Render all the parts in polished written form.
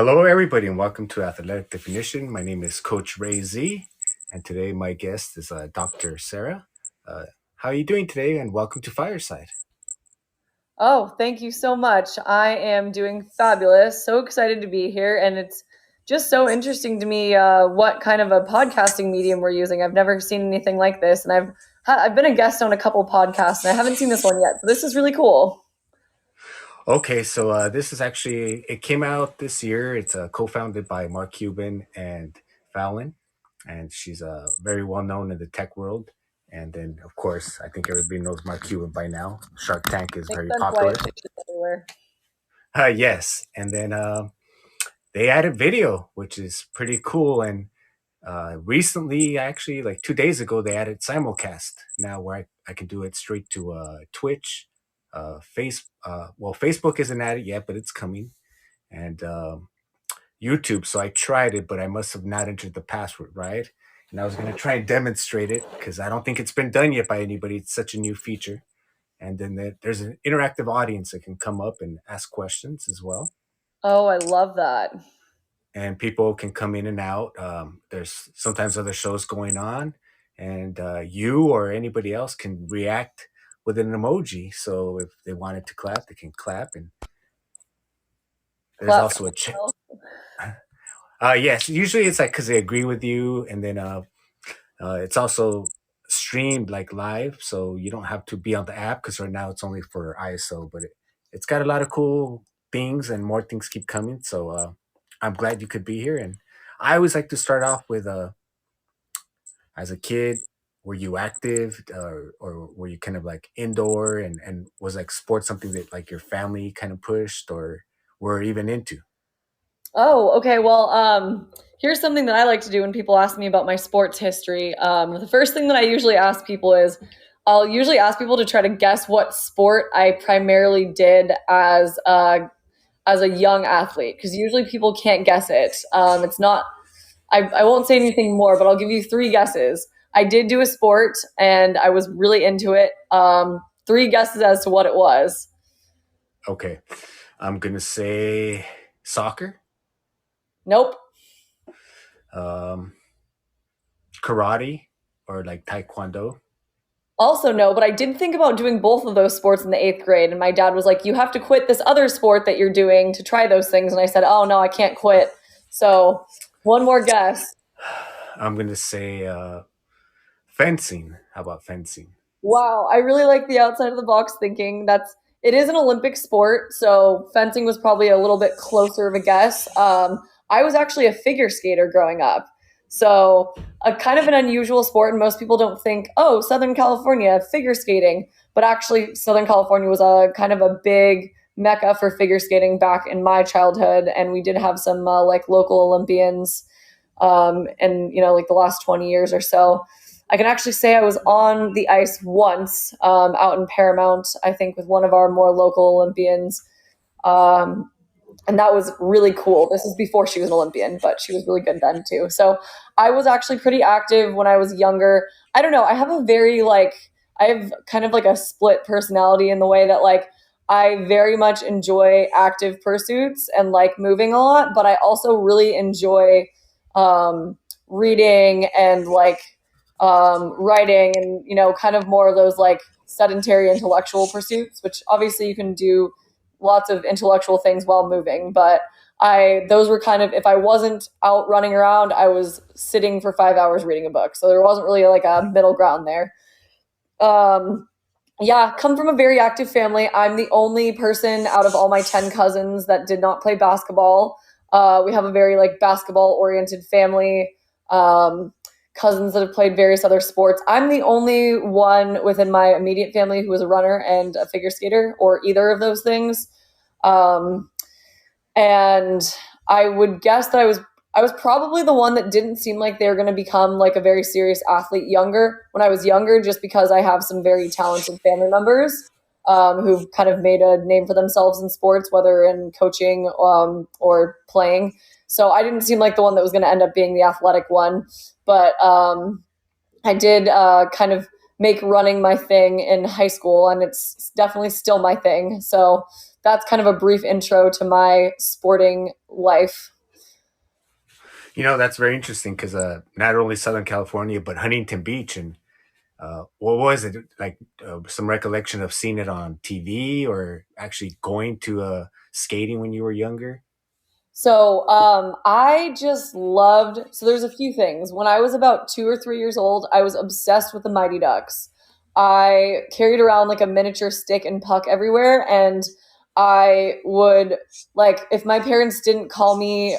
Hello, everybody, and welcome to Athletic Definition. My name is Coach Ray Z, and today my guest is Dr. Sara. Uh, how are you doing today? And welcome to Fireside. Oh, thank you so much. I am doing fabulous. So excited to be here. And it's just so interesting to me what kind of a podcasting medium we're using. I've never seen anything like this. And I've been a guest on a couple podcasts and I haven't seen this one yet. So this is really cool. Okay, so this is actually, it came out this year. It's co-founded by Mark Cuban and Fallon, and she's very well known in the tech world. And then, of course, I think everybody knows Mark Cuban by now. Shark Tank is Makes very sense why popular. it's featured everywhere. Yes, and then they added video, which is pretty cool. And recently, actually, like 2 days ago, they added simulcast now where I can do it straight to Twitch, Facebook isn't added yet, but it's coming, and YouTube. So I tried it, but I must have not entered the password right. And I was going to try and demonstrate it because I don't think it's been done yet by anybody. It's such a new feature. And then there's an interactive audience that can come up and ask questions as well, Oh, I love that. and people can come in and out. There's sometimes other shows going on, and you or anybody else can react with an emoji. So if they wanted to clap, they can clap. And there's Clap. also a chat. Yes, usually it's like because they agree with you, and then it's also streamed like live, so you don't have to be on the app because right now it's only for ISO. But it's got a lot of cool things, and more things keep coming. So I'm glad you could be here. And I always like to start off with as a kid, were you active, or were you kind of like indoor, and was like sports something that like your family kind of pushed or were even into? Oh, okay. Well, here's something that I like to do when people ask me about my sports history. The first thing that I usually ask people is I'll usually ask people to try to guess what sport I primarily did as a young athlete, because usually people can't guess it. It's not. I won't say anything more, but I'll give you three guesses. I did do a sport and I was really into it. Three guesses as to what it was. Okay, I'm gonna say soccer, Nope. um, karate, or like taekwondo. Also, no, but I did think about doing both of those sports in the eighth grade. And my dad was like, you have to quit this other sport that you're doing to try those things. And I said, oh, no, I can't quit. So, one more guess. I'm gonna say fencing. How about fencing? Wow, I really like the outside of the box thinking. It is an Olympic sport, so fencing was probably a little bit closer of a guess. I was actually a figure skater growing up, so a kind of an unusual sport, and most people don't think, oh, Southern California figure skating, but actually Southern California was a kind of a big mecca for figure skating back in my childhood, and we did have some like local Olympians, and like the last 20 years or so. I can actually say I was on the ice once out in Paramount, I think, with one of our more local Olympians. Um, and that was really cool. This is before she was an Olympian, but she was really good then too. So I was actually pretty active when I was younger. I don't know. I have kind of like a split personality in the way that like I very much enjoy active pursuits and like moving a lot, but I also really enjoy reading and like writing and kind of more of those like sedentary intellectual pursuits, which obviously you can do lots of intellectual things while moving, but I those were kind of, if I wasn't out running around, I was sitting for 5 hours reading a book, so there wasn't really like a middle ground there. um yeah, come from a very active family. I'm the only person out of all my 10 cousins that did not play basketball. We have a very like basketball oriented family. Um, Cousins that have played various other sports. I'm the only one within my immediate family who is a runner and a figure skater, or either of those things. Um, and I would guess that I was probably the one that didn't seem like they were going to become like a very serious athlete younger when I was younger, just because I have some very talented family members who've kind of made a name for themselves in sports, whether in coaching or playing. So I didn't seem like the one that was going to end up being the athletic one, but I did kind of make running my thing in high school, and it's definitely still my thing. So that's kind of a brief intro to my sporting life. That's very interesting because not only Southern California, but Huntington Beach. And what was it like? Some recollection of seeing it on TV or actually going to skating when you were younger? So I just loved. So there's a few things. When I was about 2 or 3 years old, I was obsessed with the Mighty Ducks. I carried around like a miniature stick and puck everywhere, and I would like if my parents didn't call me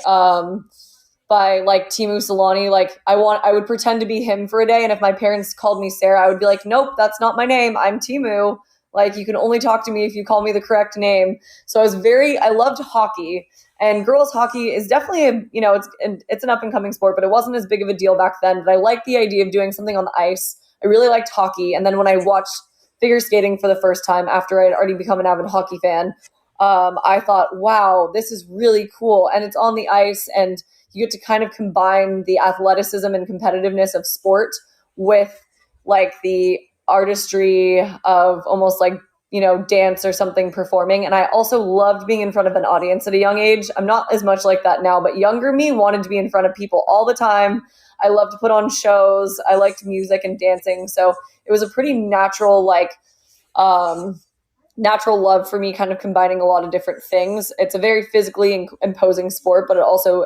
by like Timu Solani, like I would pretend to be him for a day, and if my parents called me Sarah, I would be like, nope, that's not my name. I'm Timu. Like you can only talk to me if you call me the correct name. So I loved hockey, and girls hockey is definitely it's an up and coming sport, but it wasn't as big of a deal back then. But I liked the idea of doing something on the ice. I really liked hockey, and then when I watched figure skating for the first time after I had already become an avid hockey fan, I thought, wow, this is really cool, and it's on the ice, and you get to kind of combine the athleticism and competitiveness of sport with like the artistry of almost like dance or something performing. And I also loved being in front of an audience at a young age. I'm not as much like that now, but younger me wanted to be in front of people all the time. I loved to put on shows. I liked music and dancing, so it was a pretty um natural love for me, kind of combining a lot of different things. It's a very physically imposing sport, but it also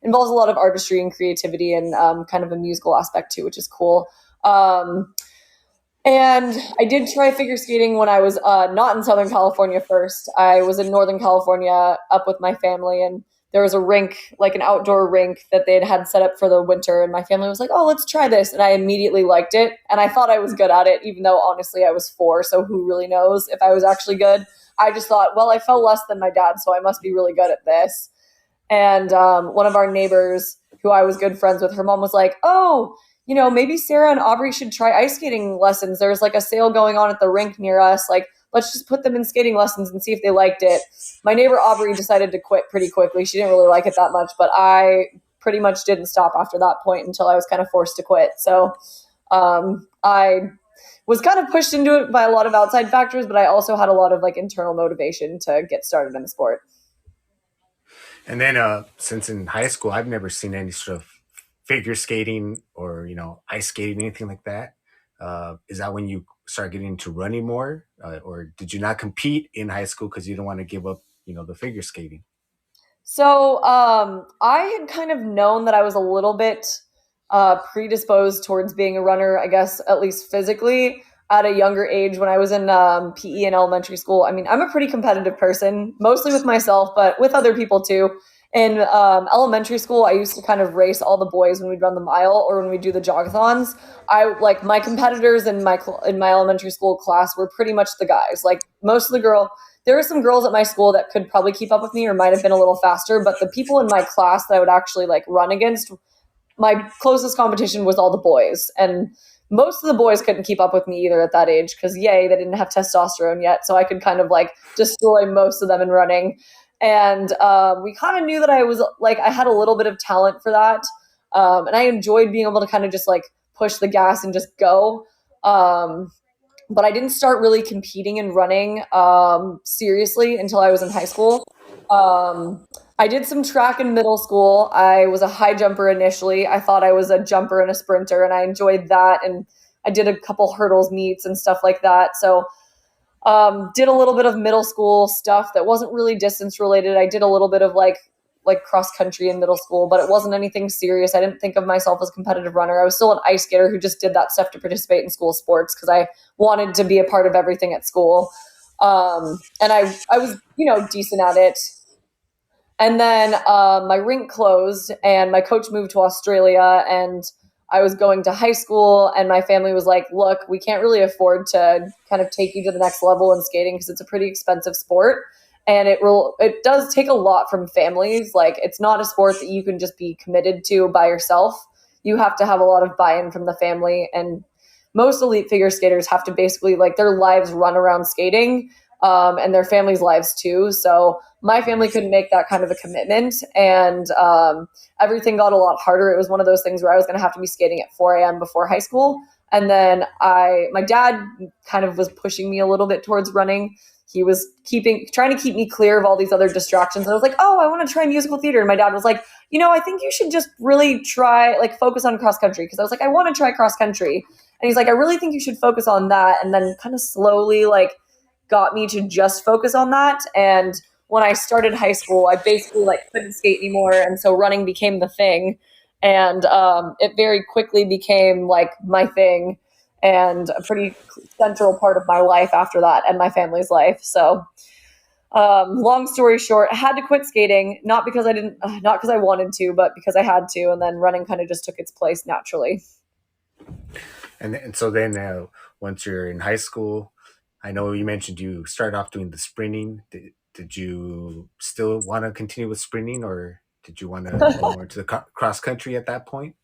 involves a lot of artistry and creativity, and kind of a musical aspect too, which is cool. And I did try figure skating when I was not in Southern California first. I was in Northern California up with my family, and there was a rink, like an outdoor rink that they had set up for the winter. And my family was like, oh, let's try this. And I immediately liked it. And I thought I was good at it, even though honestly I was 4. So who really knows if I was actually good? I just thought, well, I fell less than my dad, so I must be really good at this. And one of our neighbors, who I was good friends with, her mom was like, oh, maybe Sarah and Aubrey should try ice skating lessons. There's like a sale going on at the rink near us. Like, let's just put them in skating lessons and see if they liked it. My neighbor Aubrey decided to quit pretty quickly. She didn't really like it that much, but I pretty much didn't stop after that point until I was kind of forced to quit. So I was kind of pushed into it by a lot of outside factors, but I also had a lot of like internal motivation to get started in the sport. And then, since in high school, I've never seen any sort of figure skating or ice skating, anything like that. Is that when you start getting into running more, or did you not compete in high school because you don't want to give up, the figure skating? So I had kind of known that I was a little bit predisposed towards being a runner, I guess, at least physically, at a younger age when I was in PE in elementary school. I mean, I'm a pretty competitive person, mostly with myself, but with other people too. In elementary school, I used to kind of race all the boys when we'd run the mile or when we do the jogathons. I like my competitors in my elementary school class were pretty much the guys. Like most of the there were some girls at my school that could probably keep up with me or might have been a little faster, but the people in my class that I would actually like run against, my closest competition was all the boys. And most of the boys couldn't keep up with me either at that age because, yay, they didn't have testosterone yet. So I could kind of like destroy most of them in running. And we kind of knew that I was like, I had a little bit of talent for that. And I enjoyed being able to kind of just like push the gas and just go. But I didn't start really competing and running seriously until I was in high school. I did some track in middle school. I was a high jumper initially. I thought I was a jumper and a sprinter, and I enjoyed that. And I did a couple hurdles meets and stuff like that. So did a little bit of middle school stuff that wasn't really distance related. I did a little bit of like cross country in middle school, but it wasn't anything serious. I didn't think of myself as a competitive runner. I was still an ice skater who just did that stuff to participate in school sports because I wanted to be a part of everything at school. And I was, decent at it. And then my rink closed and my coach moved to Australia, and I was going to high school, and my family was like, look, we can't really afford to kind of take you to the next level in skating because it's a pretty expensive sport. And it does take a lot from families. Like it's not a sport that you can just be committed to by yourself. You have to have a lot of buy-in from the family. And most elite figure skaters have to basically like their lives run around skating, and their families' lives too. So my family couldn't make that kind of a commitment, and everything got a lot harder. It was one of those things where I was going to have to be skating at 4 a.m. before high school, And then my dad kind of was pushing me a little bit towards running. He was trying to keep me clear of all these other distractions. I was like, oh, I want to try musical theater. And my dad was like, I think you should just really try, like, focus on cross country. Cause I was like, I want to try cross country. And he's like, I really think you should focus on that. And then kind of slowly, like, got me to just focus on that. And when I started high school, I basically, like, couldn't skate anymore. And so running became the thing. And it very quickly became, like, my thing and a pretty central part of my life after that and my family's life. So long story short, I had to quit skating, not because I wanted to, but because I had to. And then running kind of just took its place naturally. And so then once you're in high school, I know you mentioned you started off doing the sprinting. Did you still want to continue with sprinting, or did you want to go more to the cross country at that point?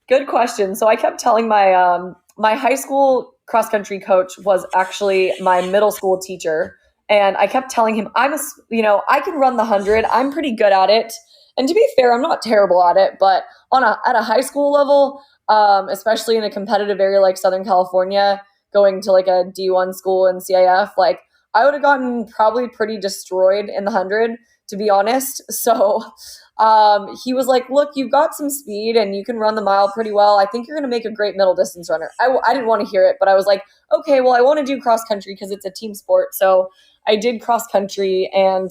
Good question. So I kept telling my high school cross country coach was actually my middle school teacher, and I kept telling him I can run the 100. I'm pretty good at it, and to be fair, I'm not terrible at it. But at a high school level, especially in a competitive area like Southern California, going to like a D1 school in CIF, like I would have gotten probably pretty destroyed in the 100, to be honest. So he was like, look, you've got some speed and you can run the mile pretty well. I think you're going to make a great middle distance runner. I didn't want to hear it, but I was like, okay, well, I want to do cross country because it's a team sport. So I did cross country, and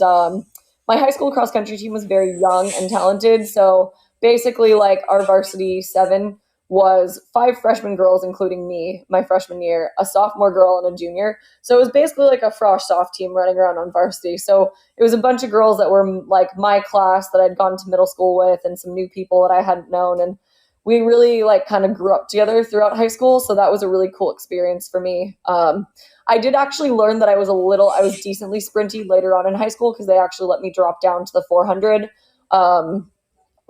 my high school cross country team was very young and talented. So basically, like, our varsity seven was 5 freshman girls, including me, my freshman year, a sophomore girl, and a junior. So it was basically like a frosh soft team running around on varsity. So it was a bunch of girls that were like my class that I'd gone to middle school with, and some new people that I hadn't known. And we really, like, kind of grew up together throughout high school. So that was a really cool experience for me. I did actually learn that I was decently sprinty later on in high school, because they actually let me drop down to the 400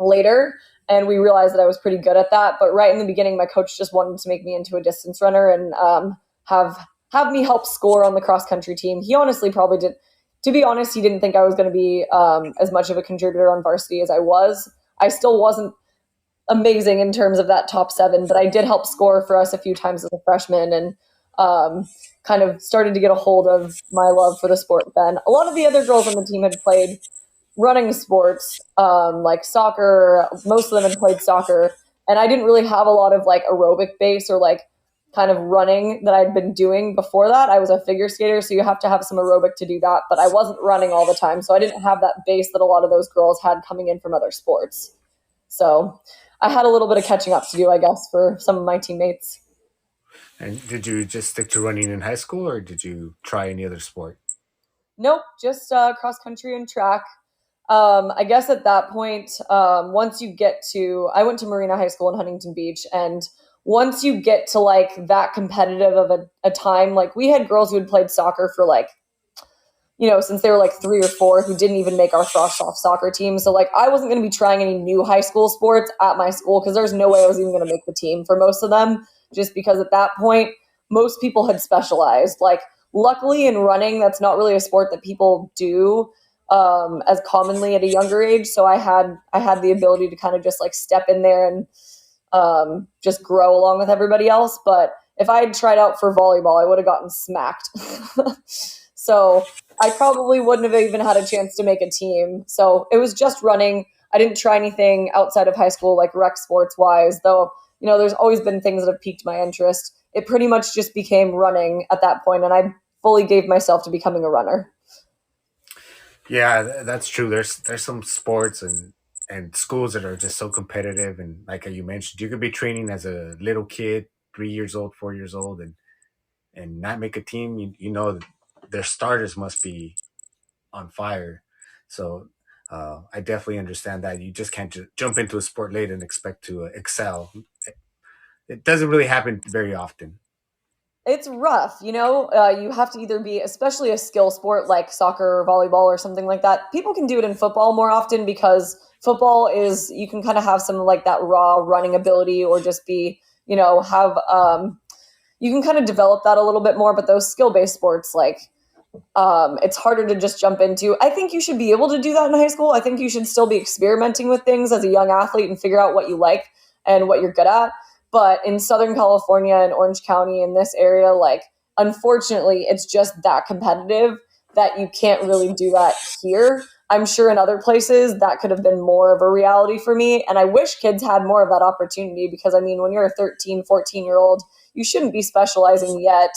later. And we realized that I was pretty good at that. But right in the beginning, my coach just wanted to make me into a distance runner and have me help score on the cross country team. He honestly probably did. To be honest, he didn't think I was going to be as much of a contributor on varsity as I was. I still wasn't amazing in terms of that top 7, but I did help score for us a few times as a freshman, and kind of started to get a hold of my love for the sport then. A lot of the other girls on the team had played running sports, like soccer. Most of them had played soccer, and I didn't really have a lot of, like, aerobic base or, like, kind of running that I'd been doing before that. I was a figure skater, so you have to have some aerobic to do that, but I wasn't running all the time, so I didn't have that base that a lot of those girls had coming in from other sports. So I had a little bit of catching up to do, I guess, for some of my teammates. And did you just stick to running in high school, or did you try any other sport? Nope, just cross country and track. I guess at that point, once you get to, I went to Marina High School in Huntington Beach, and once you get to, like, that competitive of a time, like, we had girls who had played soccer for, like, since they were like 3 or 4, who didn't even make our frosh off soccer team. So, like, I wasn't going to be trying any new high school sports at my school, because there's no way I was even going to make the team for most of them, just because at that point, most people had specialized. Like, luckily in running, that's not really a sport that people do as commonly at a younger age. So I had the ability to kind of just, like, step in there and just grow along with everybody else. But if I had tried out for volleyball, I would have gotten smacked. So I probably wouldn't have even had a chance to make a team. So it was just running. I didn't try anything outside of high school, like rec sports wise, though, there's always been things that have piqued my interest. It pretty much just became running at that point, and I fully gave myself to becoming a runner. Yeah, that's true. There's some sports and schools that are just so competitive, and like you mentioned, you could be training as a little kid, 3 years old, 4 years old, and not make a team. Their starters must be on fire. So I definitely understand that you just can't just jump into a sport late and expect to excel. It doesn't really happen very often. It's rough, you have to either be, especially a skill sport like soccer or volleyball or something like that. People can do it in football more often, because football is, you can kind of have some, like, that raw running ability, or just be, have, you can kind of develop that a little bit more. But those skill-based sports, like, it's harder to just jump into. I think you should be able to do that in high school. I think you should still be experimenting with things as a young athlete and figure out what you like and what you're good at. But in Southern California and Orange County in this area, like, unfortunately, it's just that competitive that you can't really do that here. I'm sure in other places that could have been more of a reality for me. And I wish kids had more of that opportunity because, I mean, when you're a 13, 14-year old, you shouldn't be specializing yet,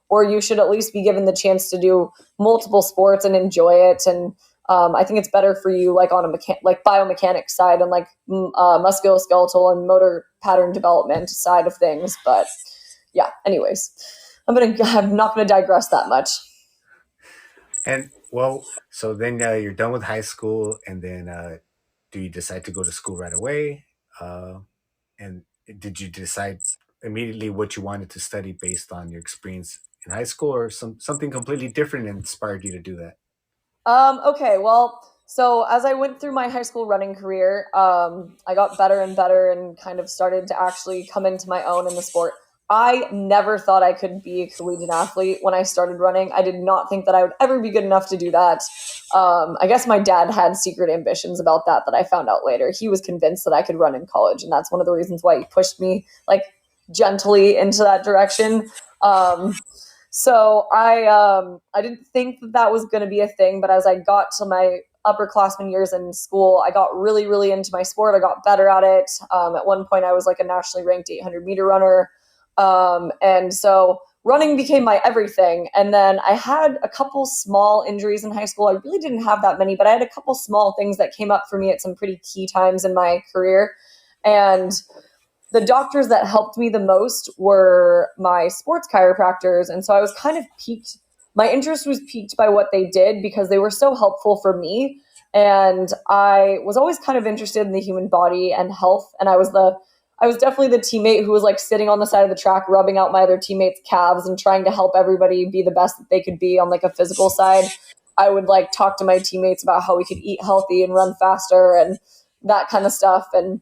or you should at least be given the chance to do multiple sports and enjoy it. And I think it's better for you, like on a like biomechanics side and like musculoskeletal and motor pattern development side of things. But yeah, anyways, I'm not gonna digress that much. And well, so then you're done with high school, and then do you decide to go to school right away? Uh, and did you decide immediately what you wanted to study based on your experience in high school, or something completely different inspired you to do that? Okay, well, so as I went through my high school running career, I got better and better and kind of started to actually come into my own in the sport. I never thought I could be a collegiate athlete when I started running. I did not think that I would ever be good enough to do that. I guess my dad had secret ambitions about that I found out later. He was convinced that I could run in college, and that's one of the reasons why he pushed me like gently into that direction. So I didn't think that was going to be a thing, but as I got to my upperclassmen years in school, I got really, really into my sport. I got better at it. At one point, I was like a nationally ranked 800-meter runner, and so running became my everything. And then I had a couple small injuries in high school. I really didn't have that many, but I had a couple small things that came up for me at some pretty key times in my career, and the doctors that helped me the most were my sports chiropractors. And so I was kind of piqued. My interest was piqued by what they did because they were so helpful for me. And I was always kind of interested in the human body and health. And I was definitely the teammate who was like sitting on the side of the track, rubbing out my other teammates' calves and trying to help everybody be the best that they could be on like a physical side. I would like talk to my teammates about how we could eat healthy and run faster and that kind of stuff. And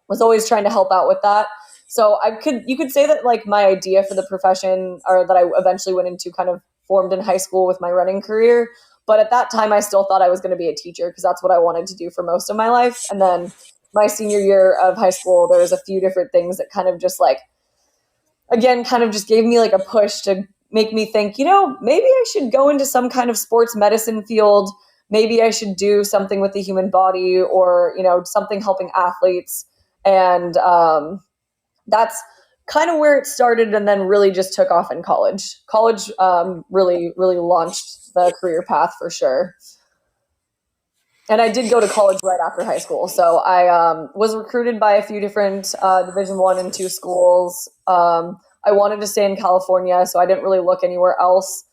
was always trying to help out with that. So you could say that like my idea for the profession, or that I eventually went into, kind of formed in high school with my running career. But at that time, I still thought I was going to be a teacher because that's what I wanted to do for most of my life. And then my senior year of high school, there was a few different things that kind of just like, again, kind of just gave me like a push to make me think, maybe I should go into some kind of sports medicine field. Maybe I should do something with the human body, or, something helping athletes. And that's kind of where it started, and then really just took off in college. College really, really launched the career path for sure. And I did go to college right after high school. So I was recruited by a few different Division I and II schools. I wanted to stay in California, so I didn't really look anywhere else.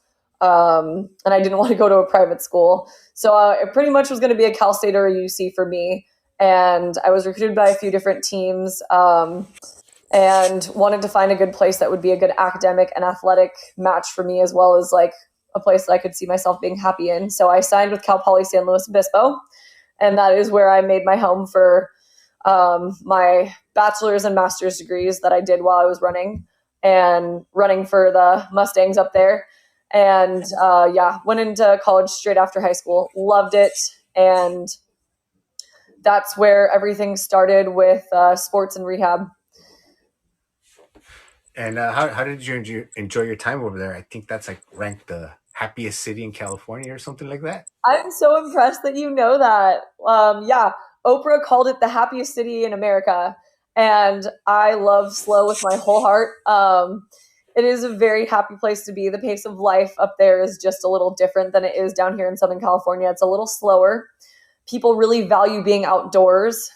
And I didn't want to go to a private school. So it pretty much was going to be a Cal State or a UC for me. And I was recruited by a few different teams, and wanted to find a good place that would be a good academic and athletic match for me, as well as like a place that I could see myself being happy in. So I signed with Cal Poly San Luis Obispo, and that is where I made my home for my bachelor's and master's degrees that I did while I was running for the Mustangs up there. And went into college straight after high school, loved it. And that's where everything started with sports and rehab. And how did you enjoy your time over there? I think that's like ranked the happiest city in California or something like that. I'm so impressed that you know that. Yeah, Oprah called it the happiest city in America, and I love SLO with my whole heart. It is a very happy place to be. The pace of life up there is just a little different than it is down here in Southern California. It's a little slower. People really value being outdoors.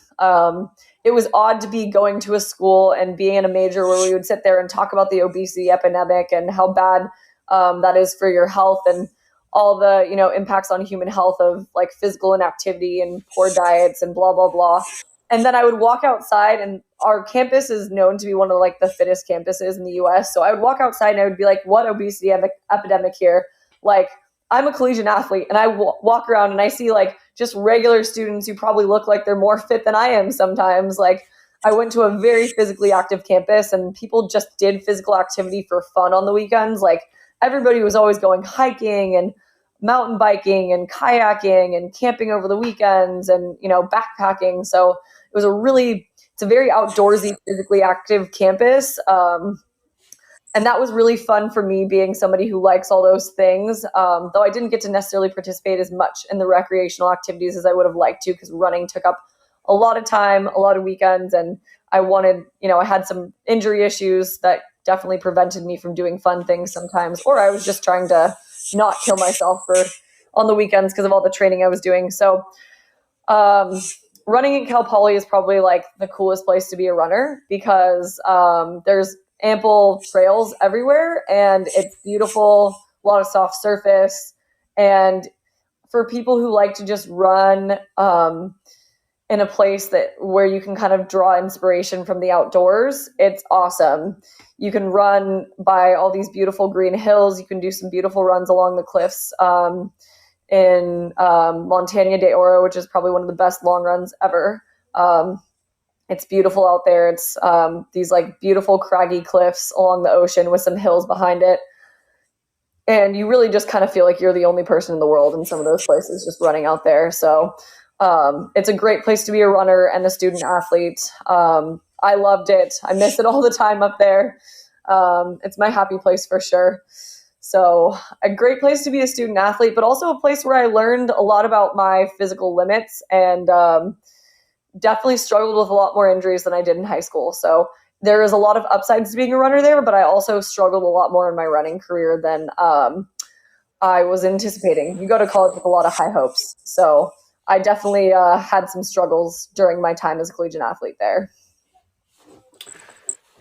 It was odd to be going to a school and being in a major where we would sit there and talk about the obesity epidemic and how bad that is for your health, and all the impacts on human health of like physical inactivity and poor diets and blah blah blah. And then I would walk outside, and our campus is known to be one of like the fittest campuses in the US. So I would walk outside and I would be like, what obesity epidemic here? Like, I'm a collegiate athlete, and I walk around and I see like just regular students who probably look like they're more fit than I am sometimes. Like, I went to a very physically active campus, and people just did physical activity for fun on the weekends. Like, everybody was always going hiking and mountain biking and kayaking and camping over the weekends and, backpacking. So it's it's a very outdoorsy, physically active campus. And that was really fun for me, being somebody who likes all those things. Though I didn't get to necessarily participate as much in the recreational activities as I would have liked to, because running took up a lot of time, a lot of weekends, and I wanted, I had some injury issues that definitely prevented me from doing fun things sometimes, or I was just trying to not kill myself for on the weekends because of all the training I was doing. So um, running in Cal Poly is probably like the coolest place to be a runner, because there's ample trails everywhere and it's beautiful, a lot of soft surface. And for people who like to just run in a place that where you can kind of draw inspiration from the outdoors, it's awesome. You can run by all these beautiful green hills. You can do some beautiful runs along the cliffs. In Montagna de Oro, which is probably one of the best long runs ever. It's beautiful out there. It's these like beautiful craggy cliffs along the ocean with some hills behind it. And you really just kind of feel like you're the only person in the world in some of those places just running out there. So it's a great place to be a runner and a student athlete. I loved it. I miss it all the time up there. It's my happy place for sure. So a great place to be a student athlete, but also a place where I learned a lot about my physical limits, and definitely struggled with a lot more injuries than I did in high school. So there is a lot of upsides to being a runner there, but I also struggled a lot more in my running career than I was anticipating. You go to college with a lot of high hopes. So I definitely had some struggles during my time as a collegiate athlete there.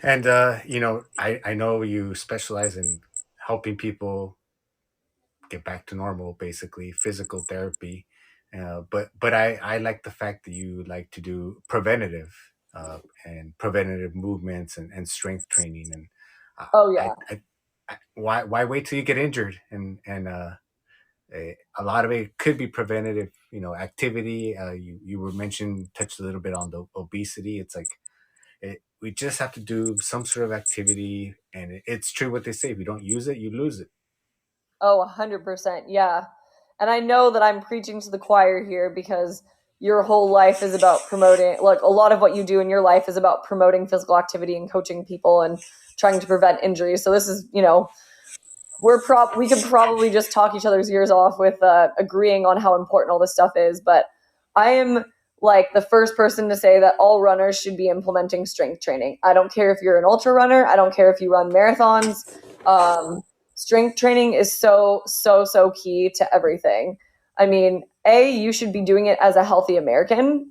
And I know you specialize in helping people get back to normal, basically physical therapy. But I like the fact that you like to do preventative and preventative movements and strength training. And Oh, I, yeah. why wait till you get injured? And a lot of it could be preventative, activity. You were mentioned, touched a little bit on the obesity. It's like we just have to do some sort of activity, and it's true what they say: if you don't use it, you lose it. Oh, 100%. Yeah. And I know that I'm preaching to the choir here, because your whole life is about promoting, like, a lot of what you do in your life is about promoting physical activity and coaching people and trying to prevent injuries. So this is, we could probably just talk each other's ears off with agreeing on how important all this stuff is. But I am like the first person to say that all runners should be implementing strength training. I don't care if you're an ultra runner. I don't care if you run marathons. Um, Strength training is so key to everything. I mean, you should be doing it as a healthy American.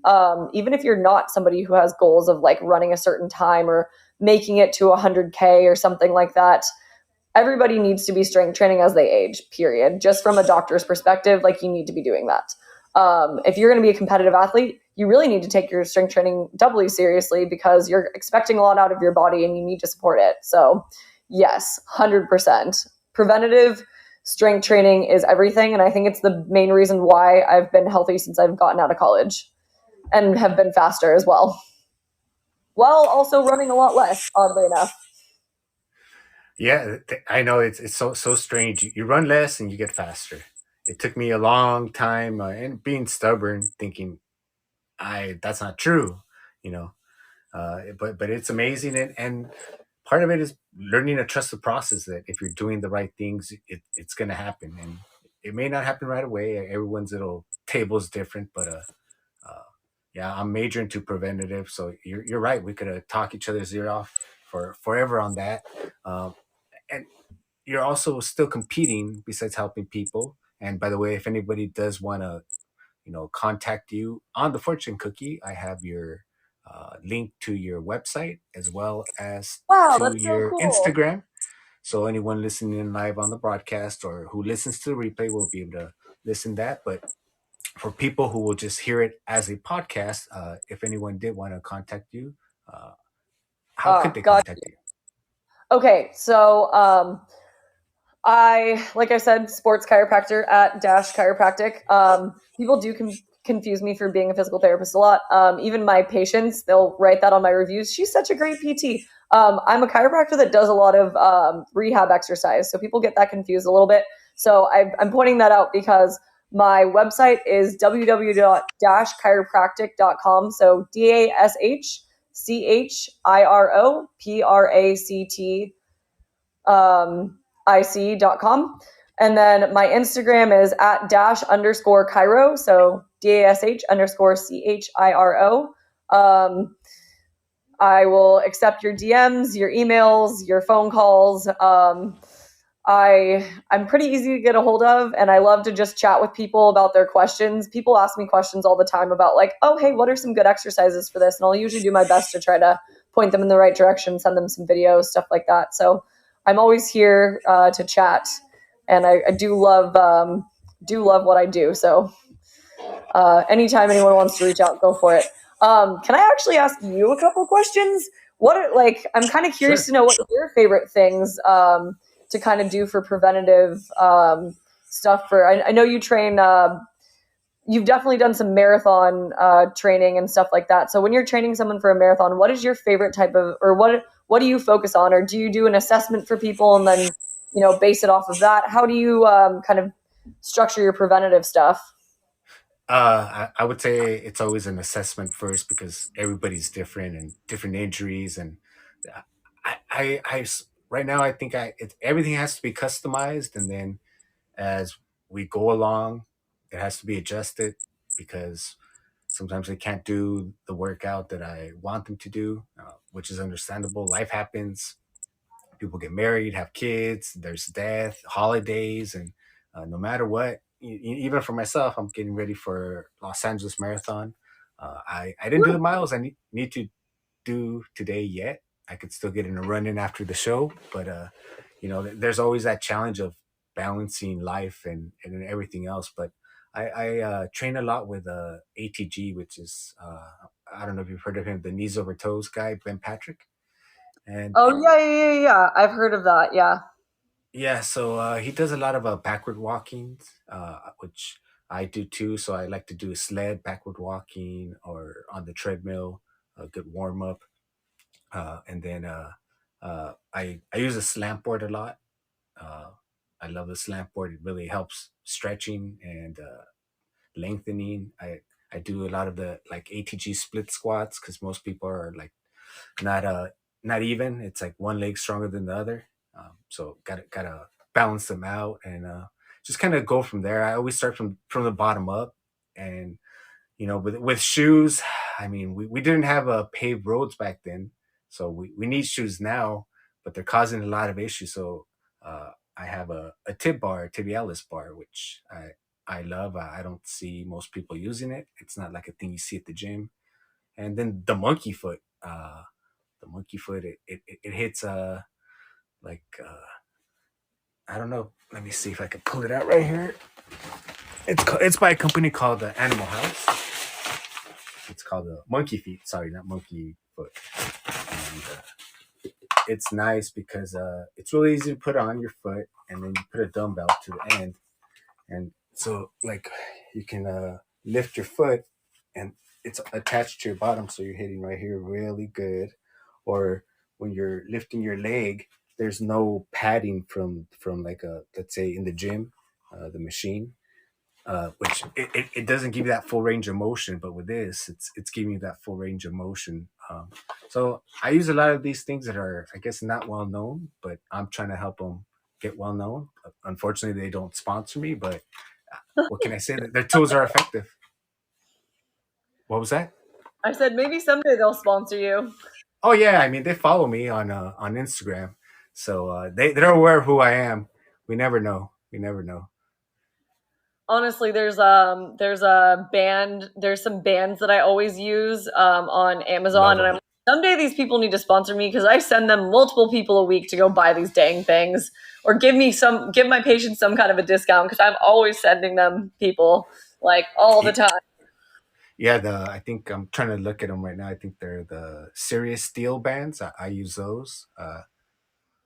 Even if you're not somebody who has goals of like running a certain time or making it to 100K or something like that, everybody needs to be strength training as they age, period. Just from a doctor's perspective, like, you need to be doing that. If you're going to be a competitive athlete, you really need to take your strength training doubly seriously, because you're expecting a lot out of your body and you need to support it. So yes, 100%. Preventative strength training is everything. And I think it's the main reason why I've been healthy since I've gotten out of college, and have been faster as well, while also running a lot less, oddly enough. Yeah, I know it's so strange. You run less and you get faster. It took me a long time, and being stubborn, thinking I that's not true, you know. But it's amazing, and part of it is learning to trust the process. That if you're doing the right things, it's going to happen, and it may not happen right away. Everyone's little table's different, but uh, yeah, I'm majoring to preventative. So you're right. We could talk each other's ear off for forever on that. Um, and you're also still competing besides helping people. And by the way, if anybody does want to, contact you on the fortune cookie, I have your link to your website as well as Wow, to that's so your cool. Instagram. So anyone listening in live on the broadcast or who listens to the replay will be able to listen to that. But for people who will just hear it as a podcast, if anyone did want to contact you, uh, how could they God. contact you? Okay, so like I said, sports chiropractor at Dash Chiropractic. People do confuse me for being a physical therapist a lot. Even my patients, they'll write that on my reviews. She's such a great PT. I'm a chiropractor that does a lot of rehab exercise, so people get that confused a little bit. So I'm pointing that out because my website is www.chiropractic.com. So DASH chiropractic.com. And then my Instagram is at dash underscore chiro. So DASH underscore CHIRO. I will accept your DMs, your emails, your phone calls. I'm pretty easy to get a hold of, and I love to just chat with people about their questions. People ask me questions all the time about like, oh, hey, what are some good exercises for this? And I'll usually do my best to try to point them in the right direction, send them some videos, stuff like that. So I'm always here to chat, and I do love what I do. So anytime anyone wants to reach out, go for it. Can I actually ask you a couple questions? What are, like, I'm kind of curious Sure. to know what your favorite things to kind of do for preventative stuff. For I know you train. You've definitely done some marathon training and stuff like that. So when you're training someone for a marathon, what is your favorite type of, or what do you focus on, or do you do an assessment for people and then base it off of that? How do you kind of structure your preventative stuff? I would say it's always an assessment first because everybody's different and different injuries. And right now, I think everything has to be customized. And then as we go along, it has to be adjusted because sometimes they can't do the workout that I want them to do, which is understandable. Life happens. People get married, have kids, there's death, holidays, and no matter what, even for myself, I'm getting ready for Los Angeles Marathon. I didn't do the miles I need to do today yet. I could still get in a run in after the show, but there's always that challenge of balancing life and everything else. But I train a lot with ATG, which is I don't know if you've heard of him, the knees over toes guy, Ben Patrick, and Oh yeah, yeah, yeah, yeah. I've heard of that. Yeah. yeah, so he does a lot of backward walking, which I do too. So I like to do a sled backward walking or on the treadmill, a good warm up, and then I use a slant board a lot. Uh, I love the slant board. It really helps stretching and lengthening. I do a lot of the like ATG split squats because most people are like not not even. It's like one leg stronger than the other. So gotta balance them out and just kind of go from there. I always start from the bottom up, and with shoes. I mean, we didn't have paved roads back then, so we need shoes now, but they're causing a lot of issues. So I have a tib bar, a tibialis bar, which I love. I don't see most people using it. It's not like a thing you see at the gym. And then the monkey foot. The monkey foot it hits like I don't know. Let me see if I can pull it out right here. It's by a company called Animal House. It's called the Monkey Feet. Sorry, not Monkey Foot. And it's nice because it's really easy to put on your foot, and then you put a dumbbell to the end, and so like you can lift your foot, and it's attached to your bottom, so you're hitting right here really good. Or when you're lifting your leg, there's no padding from like a, let's say in the gym, the machine, which it doesn't give you that full range of motion, but with this, it's giving you that full range of motion. So I use a lot of these things that are, I guess, not well known, but I'm trying to help them get well known. Unfortunately, they don't sponsor me, but what can I say? That their tools are effective. What was that? I said maybe someday they'll sponsor you. Oh yeah, I mean they follow me on Instagram, so they're aware of who I am. We never know. We never know. Honestly, there's some bands that I always use on Love Amazon, and I'm them. like, someday these people need to sponsor me because I send them multiple people a week to go buy these dang things, or give my patients some kind of a discount because I'm always sending them people like all the time. Yeah, I think I'm trying to look at them right now. I think they're the Serious Steel bands. I use those,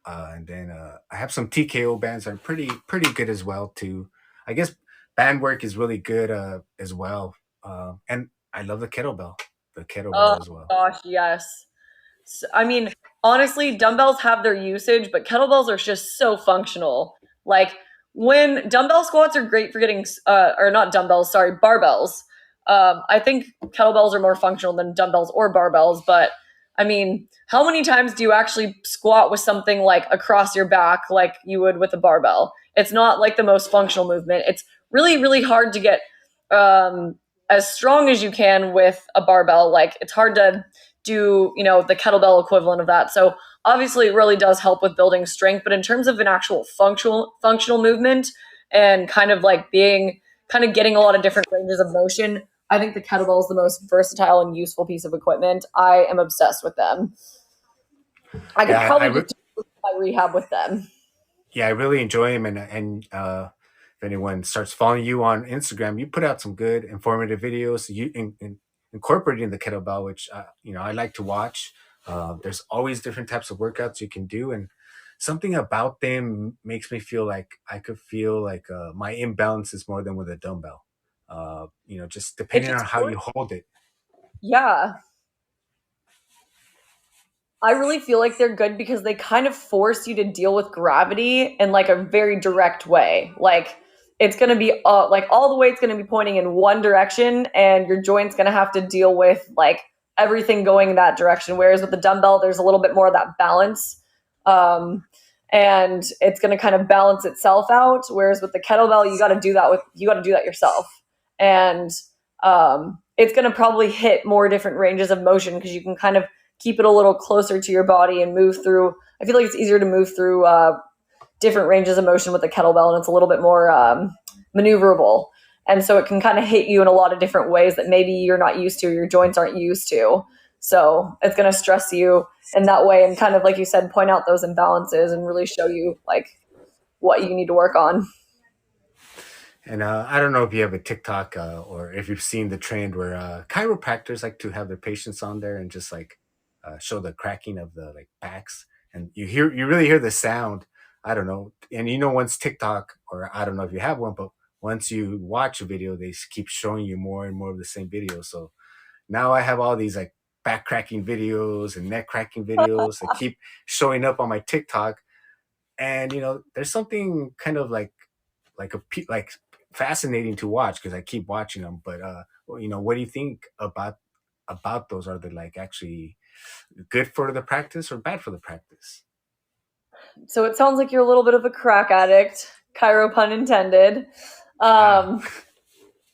and then I have some TKO bands that are pretty good as well too. I guess band work is really good as well, and I love the Oh kettlebell as well. gosh, yes. I mean, honestly, dumbbells have their usage, but kettlebells are just so functional. Like when dumbbell squats are great for getting, or not dumbbells, sorry, barbells. I think kettlebells are more functional than dumbbells or barbells, but I mean, how many times do you actually squat with something like across your back like you would with a barbell? It's not like the most functional movement. It's really, really hard to get um, as strong as you can with a barbell. Like it's hard to do, the kettlebell equivalent of that. So obviously it really does help with building strength, but in terms of an actual functional movement and kind of like being kind of getting a lot of different ranges of motion, I think the kettlebell is the most versatile and useful piece of equipment. I am obsessed with them. I could Yeah, probably just do my rehab with them. yeah, I really enjoy him, and if anyone starts following you on Instagram, you put out some good informative videos. Incorporating the kettlebell, which I like to watch. There's always different types of workouts you can do, and something about them makes me feel like I could feel like my imbalance is more than with a dumbbell. Just It depending on just how you hold it. yeah, I really feel like they're good because they kind of force you to deal with gravity in like a very direct way. Like it's going to be like all the weight's going to be pointing in one direction and your joint's going to have to deal with like everything going in that direction. Whereas with the dumbbell, there's a little bit more of that balance. Um, and it's going to kind of balance itself out. Whereas with the kettlebell, you got to do that yourself. And it's going to probably hit more different ranges of motion because you can kind of keep it a little closer to your body and move through. I feel like it's easier to move through different ranges of motion with a kettlebell, and it's a little bit more maneuverable. And so it can kind of hit you in a lot of different ways that maybe you're not used to, your joints aren't used to. So it's going to stress you in that way and kind of, like you said, point out those imbalances and really show you like what you need to work on. And I don't know if you have a TikTok or if you've seen the trend where chiropractors like to have their patients on there and just like show the cracking of the like backs, and you really hear the sound. I don't know, and once TikTok, or I don't know if you have one, but once you watch a video, they keep showing you more and more of the same video. So now I have all these like back cracking videos and neck cracking videos that keep showing up on my TikTok, and there's something kind of like fascinating to watch because I keep watching them. But what do you think about those? Are they like actually good for the practice or bad for the practice? So it sounds like you're a little bit of a crack addict, Cairo pun intended. Ah, Um,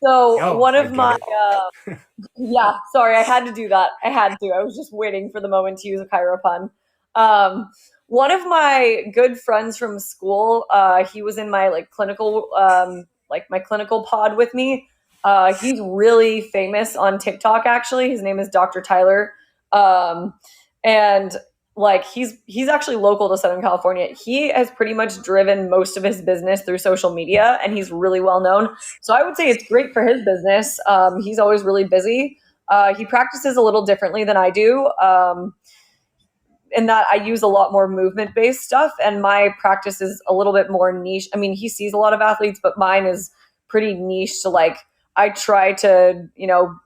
so oh, one I of get my it. Yeah, sorry, I had to do that. I had to. I was just waiting for the moment to use a Cairo pun. Um, One of my good friends from school, he was in my my clinical pod with me. He's really famous on TikTok. Actually, his name is Dr. Tyler, um, and like he's actually local to Southern California. He has pretty much driven most of his business through social media, and he's really well known. So I would say it's great for his business. He's always really busy. He practices a little differently than I do. In that I use a lot more movement based stuff, and my practice is a little bit more niche. I mean, he sees a lot of athletes, but mine is pretty niche to like I try to,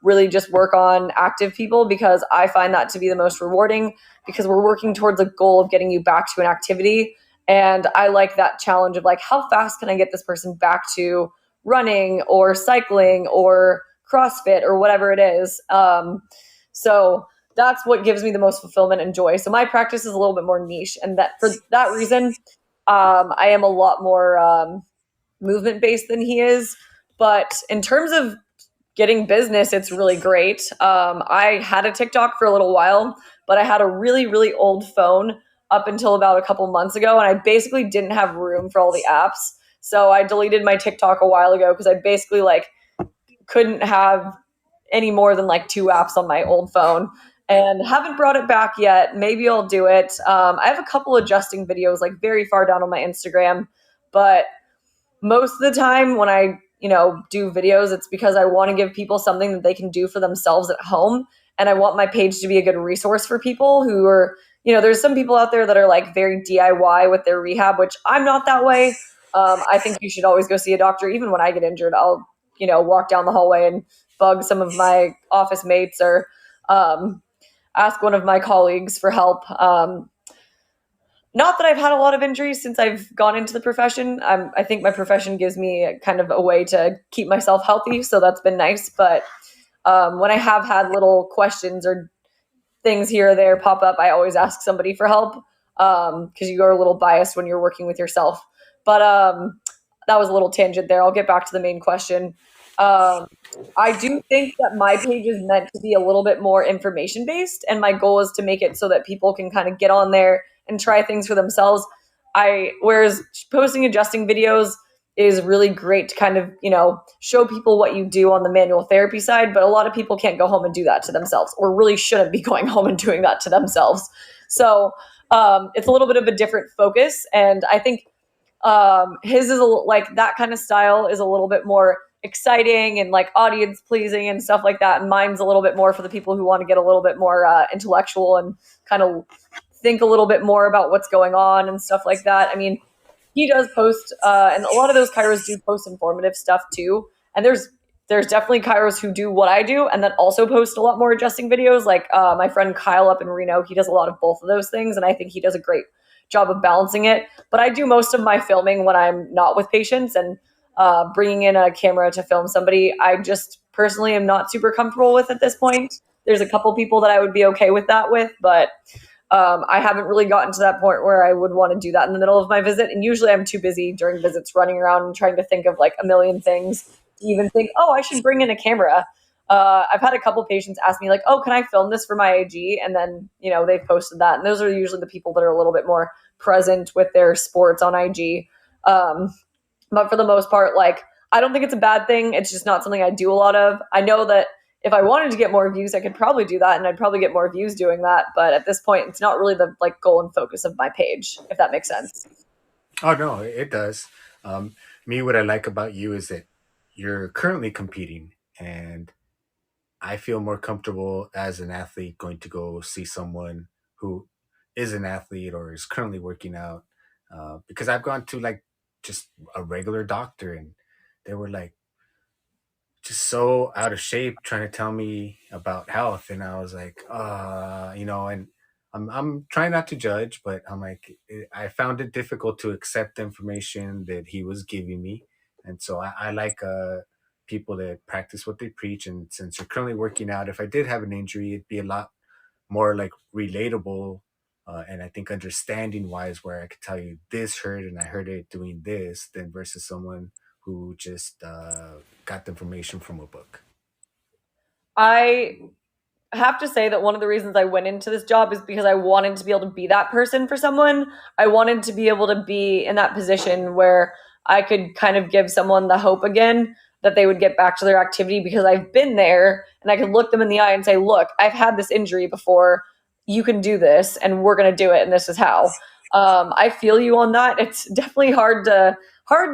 really just work on active people because I find that to be the most rewarding because we're working towards a goal of getting you back to an activity. And I like that challenge of like, how fast can I get this person back to running or cycling or CrossFit or whatever it is. So that's what gives me the most fulfillment and joy. So my practice is a little bit more niche, and that for that reason, I am a lot more movement based than he is. But in terms of getting business, it's really great. I had a TikTok for a little while, but I had a really, really old phone up until about a couple months ago, and I basically didn't have room for all the apps. So I deleted my TikTok a while ago because I basically like couldn't have any more than like two apps on my old phone and haven't brought it back yet. Maybe I'll do it. I have a couple adjusting videos like very far down on my Instagram, but most of the time when I, do videos, it's because I want to give people something that they can do for themselves at home. And I want my page to be a good resource for people who are, there's some people out there that are like very DIY with their rehab, which I'm not that way. I think you should always go see a doctor. Even when I get injured, I'll, walk down the hallway and bug some of my office mates or ask one of my colleagues for help. Not that I've had a lot of injuries since I've gone into the profession. I think my profession gives me kind of a way to keep myself healthy, so that's been nice. But when I have had little questions or things here or there pop up, I always ask somebody for help, because you are a little biased when you're working with yourself. But that was a little tangent there. I'll get back to the main question. Um, I do think that my page is meant to be a little bit more information based, and my goal is to make it so that people can kind of get on there and try things for themselves. Whereas posting adjusting videos is really great to kind of, show people what you do on the manual therapy side, but a lot of people can't go home and do that to themselves, or really shouldn't be going home and doing that to themselves. So it's a little bit of a different focus, and I think his is like that kind of style is a little bit more exciting and like audience pleasing and stuff like that. And mine's a little bit more for the people who want to get a little bit more intellectual and kind of think a little bit more about what's going on and stuff like that. I mean, he does post, and a lot of those chiros do post informative stuff too. And there's definitely chiros who do what I do and then also post a lot more adjusting videos. Like my friend Kyle up in Reno, he does a lot of both of those things, and I think he does a great job of balancing it. But I do most of my filming when I'm not with patients, and bringing in a camera to film somebody, I just personally am not super comfortable with at this point. There's a couple people that I would be okay with that with, but I haven't really gotten to that point where I would want to do that in the middle of my visit. And usually I'm too busy during visits running around and trying to think of like a million things to even think, oh, I should bring in a camera. I've had a couple patients ask me like, oh, can I film this for my IG? And then, they've posted that. And those are usually the people that are a little bit more present with their sports on IG. But for the most part, like, I don't think it's a bad thing. It's just not something I do a lot of. I know that if I wanted to get more views, I could probably do that, and I'd probably get more views doing that. But at this point, it's not really the like goal and focus of my page, if that makes sense. Oh no, it does. Me, what I like about you is that you're currently competing, and I feel more comfortable as an athlete going to go see someone who is an athlete or is currently working out, because I've gone to like just a regular doctor, and they were like just so out of shape trying to tell me about health, and I was like, and I'm trying not to judge, but I'm like, I found it difficult to accept the information that he was giving me. And so I like people that practice what they preach. And since you're currently working out, if I did have an injury, it'd be a lot more like relatable, and I think understanding wise, where I could tell you this hurt and I heard it doing this, than versus someone who just got the information from a book. I have to say that one of the reasons I went into this job is because I wanted to be able to be that person for someone. I wanted to be able to be in that position where I could kind of give someone the hope again that they would get back to their activity, because I've been there and I could look them in the eye and say, look, I've had this injury before. You can do this and we're going to do it. And this is how. I feel you on that. It's definitely hard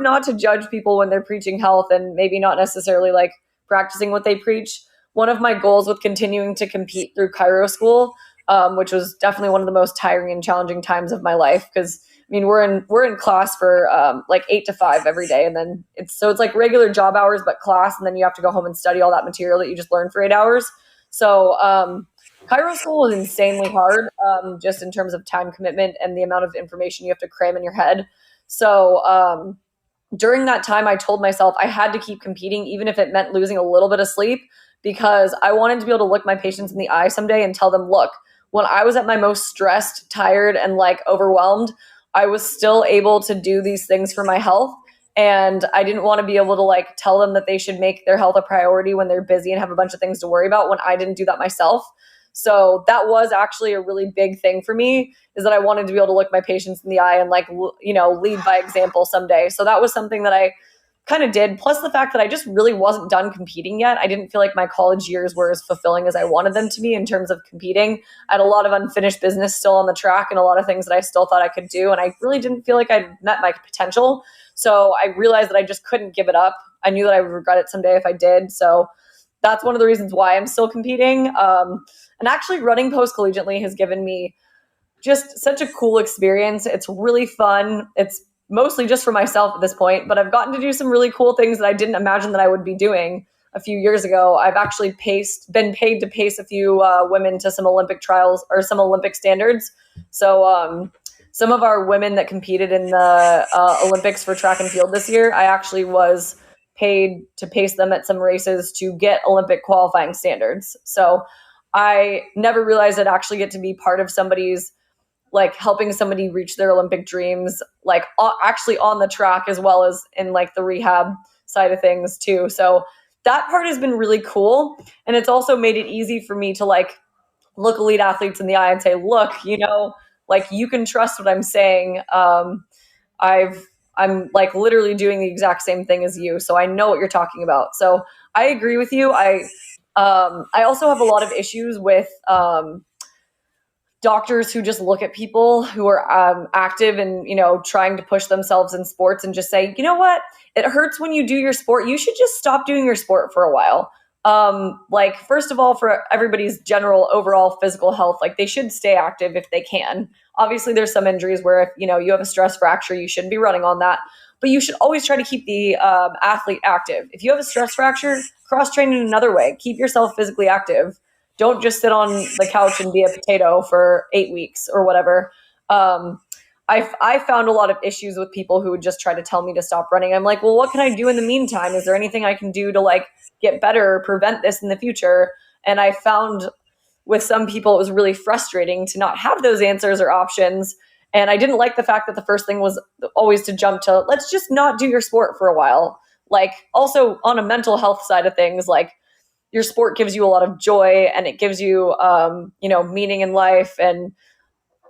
not to judge people when they're preaching health and maybe not necessarily like practicing what they preach. One of my goals with continuing to compete through chiro school, which was definitely one of the most tiring and challenging times of my life, because I mean we're in class for like 8 to 5 every day, and then it's like regular job hours but class, and then you have to go home and study all that material that you just learned for 8 hours. So chiro school was insanely hard, just in terms of time commitment and the amount of information you have to cram in your head. So during that time, I told myself I had to keep competing, even if it meant losing a little bit of sleep, because I wanted to be able to look my patients in the eye someday and tell them, look, when I was at my most stressed, tired, and like overwhelmed, I was still able to do these things for my health. And I didn't want to be able to like tell them that they should make their health a priority when they're busy and have a bunch of things to worry about, when I didn't do that myself. So that was actually a really big thing for me, is that I wanted to be able to look my patients in the eye and like, lead by example someday. So that was something that I kind of did. Plus the fact that I just really wasn't done competing yet. I didn't feel like my college years were as fulfilling as I wanted them to be in terms of competing. I had a lot of unfinished business still on the track and a lot of things that I still thought I could do. And I really didn't feel like I'd met my potential. So I realized that I just couldn't give it up. I knew that I would regret it someday if I did. So that's one of the reasons why I'm still competing. And actually running post collegiately has given me just such a cool experience. It's really fun. It's mostly just for myself at this point, but I've gotten to do some really cool things that I didn't imagine that I would be doing a few years ago. I've actually been paid to pace a few women to some Olympic trials or some Olympic standards. So some of our women that competed in the Olympics for track and field this year, I actually was paid to pace them at some races to get Olympic qualifying standards. So I never realized I'd actually get to be part of somebody's, like, helping somebody reach their Olympic dreams, like actually on the track as well as in like the rehab side of things too. So that part has been really cool. And it's also made it easy for me to like look elite athletes in the eye and say, look, like you can trust what I'm saying. I'm like literally doing the exact same thing as you, so I know what you're talking about. So I agree with you. I also have a lot of issues with doctors who just look at people who are active and trying to push themselves in sports and just say, you know what, it hurts when you do your sport, you should just stop doing your sport for a while. Like, first of all, for everybody's general overall physical health, like they should stay active if they can. Obviously there's some injuries where if you have a stress fracture, you shouldn't be running on that, but you should always try to keep the athlete active. If you have a stress fracture, cross train in another way, keep yourself physically active. Don't just sit on the couch and be a potato for 8 weeks or whatever. Um, I found a lot of issues with people who would just try to tell me to stop running. I'm like, well, what can I do in the meantime? Is there anything I can do to like get better or prevent this in the future? And I found with some people it was really frustrating to not have those answers or options. And I didn't like the fact that the first thing was always to jump to, let's just not do your sport for a while. Like, also on a mental health side of things, like your sport gives you a lot of joy and it gives you meaning in life, and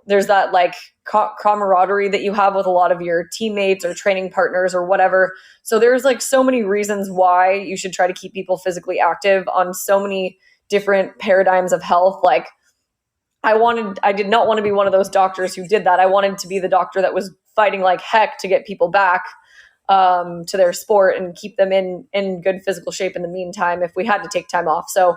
there's that like camaraderie that you have with a lot of your teammates or training partners or whatever. So there's like so many reasons why you should try to keep people physically active on so many different paradigms of health. Like, I did not want to be one of those doctors who did that. I wanted to be the doctor that was fighting like heck to get people back to their sport and keep them in good physical shape in the meantime if we had to take time off. So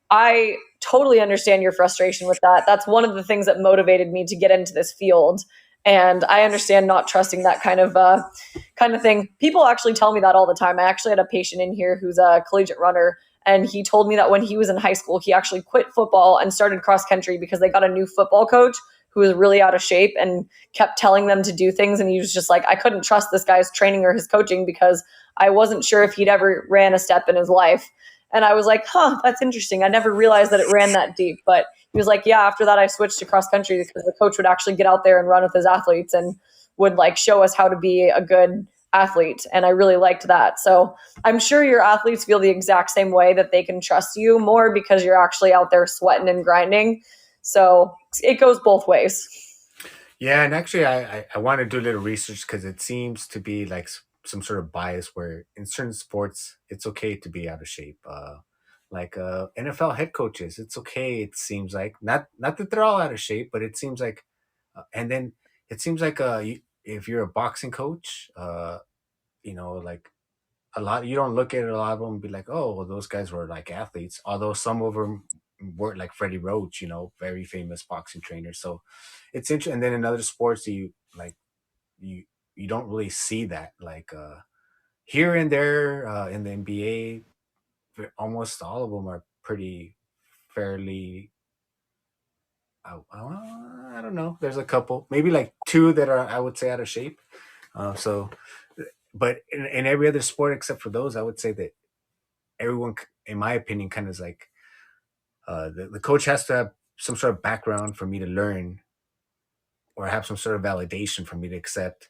I totally understand your frustration with that. That's one of the things that motivated me to get into this field. And I understand not trusting that kind of thing. People actually tell me that all the time. I actually had a patient in here who's a collegiate runner, and he told me that when he was in high school, he actually quit football and started cross country because they got a new football coach who was really out of shape and kept telling them to do things. And he was just like, I couldn't trust this guy's training or his coaching because I wasn't sure if he'd ever ran a step in his life. And I was like, huh, that's interesting. I never realized that it ran that deep. But he was like, yeah, after that, I switched to cross country because the coach would actually get out there and run with his athletes and would like show us how to be a good athlete. And I really liked that. So I'm sure your athletes feel the exact same way, that they can trust you more because you're actually out there sweating and grinding. So it goes both ways. Yeah, and actually, I want to do a little research because it seems to be like some sort of bias where in certain sports it's okay to be out of shape. Like NFL head coaches, it's okay. It seems like not that they're all out of shape, but it seems like, and then it seems like if you're a boxing coach, like a lot, you don't look at a lot of them and be like, oh, well, those guys were like athletes. Although some of them were like Freddie Roach, very famous boxing trainer. So it's interesting. And then in other sports, you you don't really see that. Like here and there in the NBA, almost all of them are pretty fairly. I don't know. There's a couple, maybe like two that are I would say out of shape. So, but in every other sport except for those, I would say that everyone, in my opinion, kind of is like the coach has to have some sort of background for me to learn, or have some sort of validation for me to accept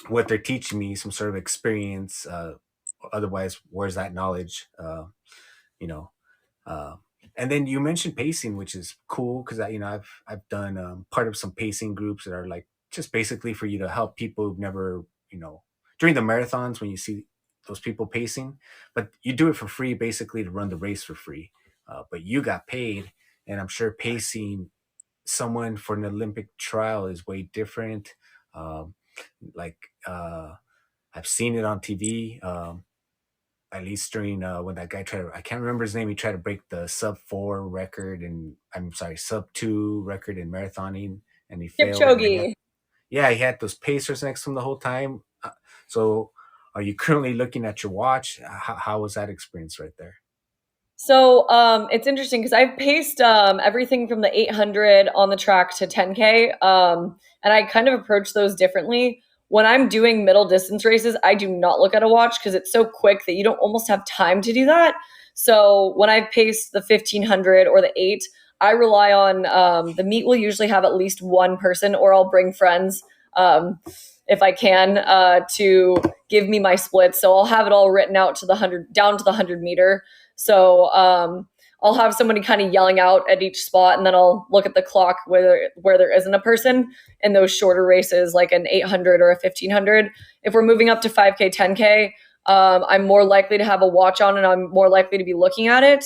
what they're teaching me, some sort of experience. Otherwise, where's that knowledge? You know, uh, and then you mentioned pacing, which is cool because I've done part of some pacing groups that are like just basically for you to help people who've never during the marathons when you see those people pacing, but you do it for free basically to run the race for free, but you got paid, and I'm sure pacing someone for an Olympic trial is way different. Um, like I've seen it on TV. At least during when that guy tried to, I can't remember his name. He tried to break the sub 4 record, and I'm sorry, sub 2 record in marathoning, and he failed. And Kipchoge. yeah, he had those pacers next to him the whole time. So, are you currently looking at your watch? How was that experience right there? So it's interesting because I've paced everything from the 800 on the track to 10K, and I kind of approach those differently. when I'm doing middle distance races, I do not look at a watch because it's so quick that you don't almost have time to do that. So when I pace the 1500 or the 8, I rely on the meet will usually have at least one person, or I'll bring friends if I can to give me my splits. So I'll have it all written out to the 100, down to the 100 meter. So I'll have somebody kind of yelling out at each spot, and then I'll look at the clock where there isn't a person in those shorter races, like an 800 or a 1500. If we're moving up to 5K, 10K, I'm more likely to have a watch on, and I'm more likely to be looking at it.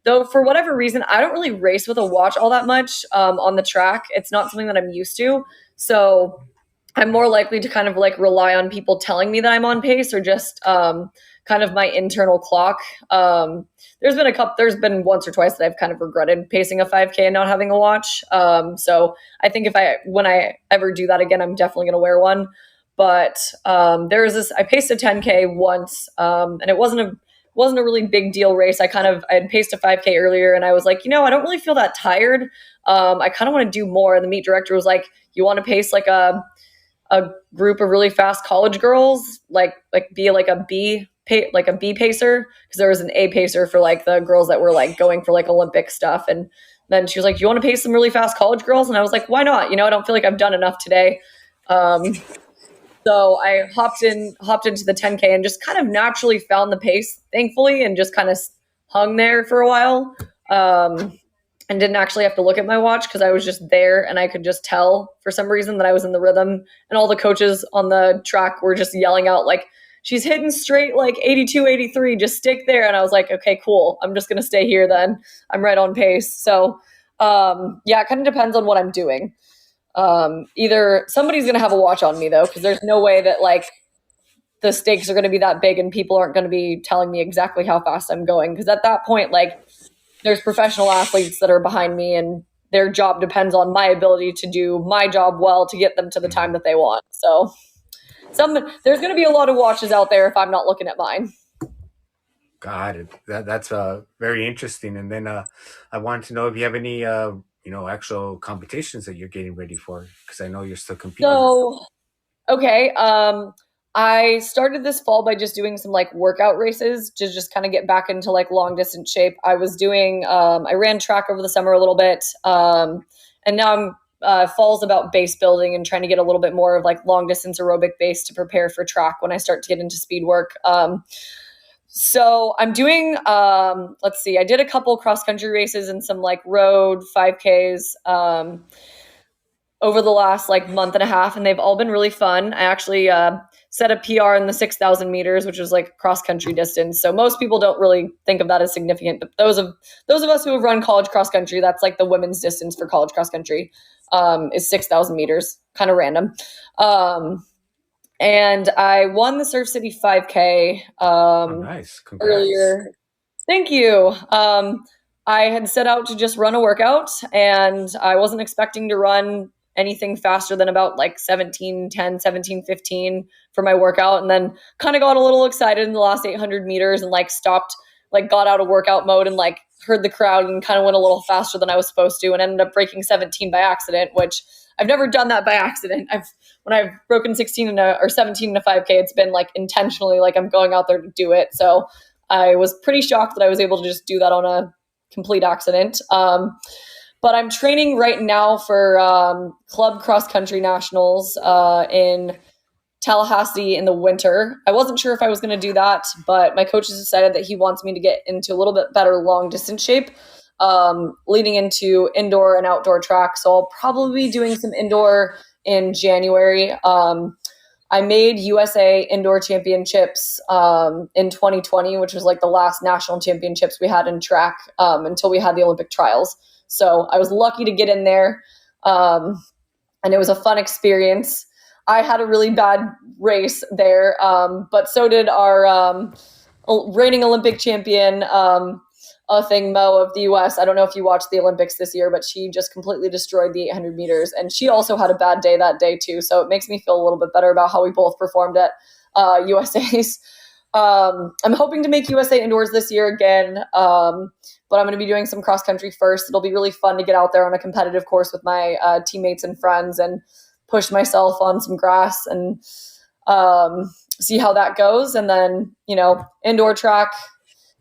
Though for whatever reason, I don't really race with a watch all that much on the track. It's not something that I'm used to. So I'm more likely to kind of like rely on people telling me that I'm on pace, or just kind of my internal clock. There's been once or twice that I've kind of regretted pacing a 5K and not having a watch. So I think when I ever do that again, I'm definitely going to wear one. But there was this, I paced a 10K once, and it wasn't a really big deal race. I had paced a 5K earlier, and I was like, I don't really feel that tired. I kind of want to do more. And the meet director was like, you want to pace like a group of really fast college girls, like be like a B pacer, because there was an A pacer for like the girls that were like going for like Olympic stuff. And then she was like, you want to pace some really fast college girls? And I was like, why not? I don't feel like I've done enough today. So I hopped into the 10K and just kind of naturally found the pace, thankfully, and just kind of hung there for a while. And didn't actually have to look at my watch because I was just there, and I could just tell for some reason that I was in the rhythm. And all the coaches on the track were just yelling out like, she's hitting straight like 82, 83, just stick there. And I was like, okay, cool. I'm just going to stay here then. I'm right on pace. So it kind of depends on what I'm doing. Either somebody's going to have a watch on me though, because there's no way that like the stakes are going to be that big and people aren't going to be telling me exactly how fast I'm going. Because at that point, like, there's professional athletes that are behind me, and their job depends on my ability to do my job well to get them to the time that they want. So there's going to be a lot of watches out there if I'm not looking at mine. Got it. That's very interesting. And then I wanted to know if you have any actual competitions that you're getting ready for, because I know you're still competing. So okay, I started this fall by just doing some like workout races to just kind of get back into like long distance shape. I was doing I ran track over the summer a little bit, and now I'm fall's about base building and trying to get a little bit more of like long distance aerobic base to prepare for track when I start to get into speed work. So I'm doing, let's see, I did a couple cross country races and some like road 5Ks over the last like month and a half, and they've all been really fun. I actually set a PR in the 6,000 meters, which was like cross country distance. So most people don't really think of that as significant, but those of us who have run college cross country, that's like the women's distance for college cross country, is 6,000 meters, kind of random. And I won the Surf City 5K Nice. Congrats. earlier. Thank you. I had set out to just run a workout, and I wasn't expecting to run anything faster than about like 17:10, 17:15 for my workout, and then kind of got a little excited in the last 800 meters and like stopped, like got out of workout mode and like heard the crowd and kind of went a little faster than I was supposed to, and ended up breaking 17 by accident, which I've never done that by accident. When I've broken 16 or 17 in a 5K, it's been like intentionally, like I'm going out there to do it. So I was pretty shocked that I was able to just do that on a complete accident. But I'm training right now for club cross country nationals in Tallahassee in the winter. I wasn't sure if I was going to do that, but my coach has decided that he wants me to get into a little bit better long distance shape, leading into indoor and outdoor track. So I'll probably be doing some indoor in January. I made USA indoor championships in 2020, which was like the last national championships we had in track until we had the Olympic trials. So I was lucky to get in there, and it was a fun experience. I had a really bad race there, but so did our reigning Olympic champion, Mo of the U.S. I don't know if you watched the Olympics this year, but she just completely destroyed the 800 meters, and she also had a bad day that day too. So it makes me feel a little bit better about how we both performed at USA's. I'm hoping to make USA indoors this year again, but I'm going to be doing some cross country first. It'll be really fun to get out there on a competitive course with my teammates and friends, and push myself on some grass and see how that goes. And then, indoor track,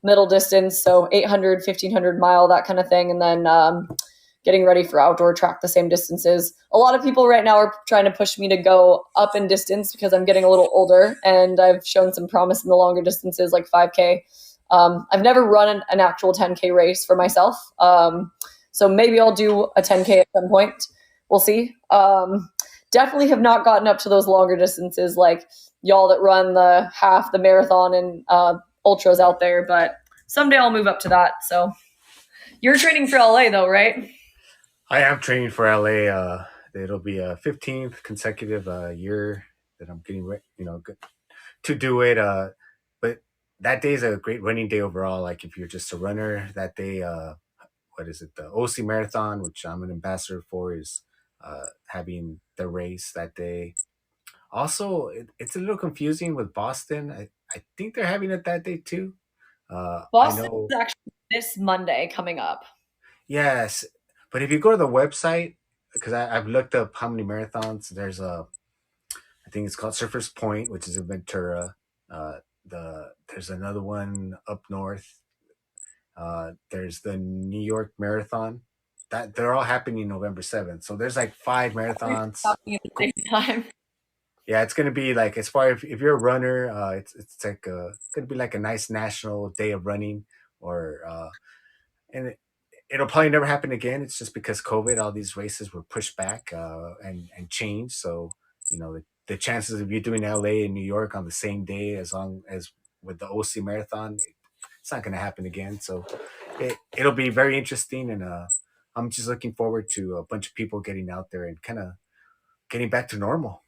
middle distance, so 800, 1500 mile, that kind of thing. And then getting ready for outdoor track, the same distances. A lot of people right now are trying to push me to go up in distance because I'm getting a little older and I've shown some promise in the longer distances like 5K. I've never run an actual 10K race for myself. So maybe I'll do a 10K at some point. We'll see. Definitely have not gotten up to those longer distances like y'all that run the half, the marathon, and ultras out there. But someday I'll move up to that. So you're training for LA though, right? I am training for LA. It'll be a 15th consecutive year that I'm getting to do it. But that day is a great running day overall. Like if you're just a runner, that day, what is it? The OC Marathon, which I'm an ambassador for, is having the race that day. Also, it's a little confusing with Boston. I think they're having it that day too. I Boston know, is actually this Monday coming up. yes, but if you go to the website, because I've looked up how many marathons, I think it's called Surfers Point, which is in Ventura. There's another one up north. There's the New York Marathon. That they're all happening November 7th. So there's like five marathons. Happening at the same time. Yeah, it's gonna be like as far if you're a runner, it's like gonna be like a nice national day of running, or and it'll probably never happen again. It's just because COVID, all these races were pushed back and changed. So the chances of you doing LA and New York on the same day, as long as with the OC Marathon, it's not going to happen again. So it'll be very interesting, and I'm just looking forward to a bunch of people getting out there and kind of getting back to normal.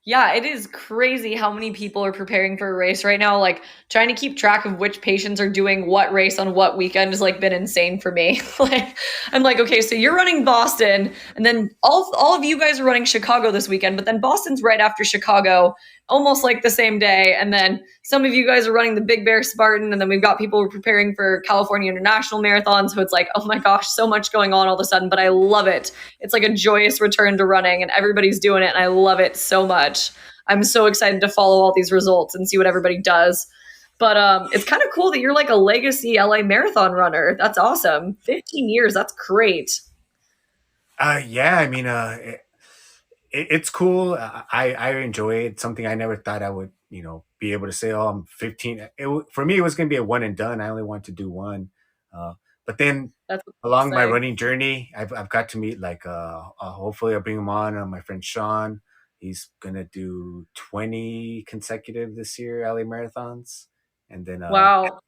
Yeah, it is crazy how many people are preparing for a race right now. Like trying to keep track of which patients are doing what race on what weekend has like been insane for me. Like I'm like, okay, so you're running Boston, and then all of you guys are running Chicago this weekend, but then Boston's right after Chicago, almost like the same day. And then some of you guys are running the Big Bear Spartan, and then we've got people preparing for California International Marathon. So it's like, oh my gosh, so much going on all of a sudden, but I love it. It's like a joyous return to running, and everybody's doing it, and I love it so much. I'm so excited to follow all these results and see what everybody does. But it's kind of cool that you're like a legacy LA marathon runner. That's awesome. 15 years, that's great. Yeah, I mean, it's cool. I enjoy it. Something I never thought I would, be able to say, "Oh, I'm 15." For me, it was going to be a one and done. I only want to do one. Uh, but then That's what people along my say. running journey, I've got to meet like hopefully I'll bring him on. My friend Sean, he's gonna do 20 consecutive this year LA marathons, and then Wow.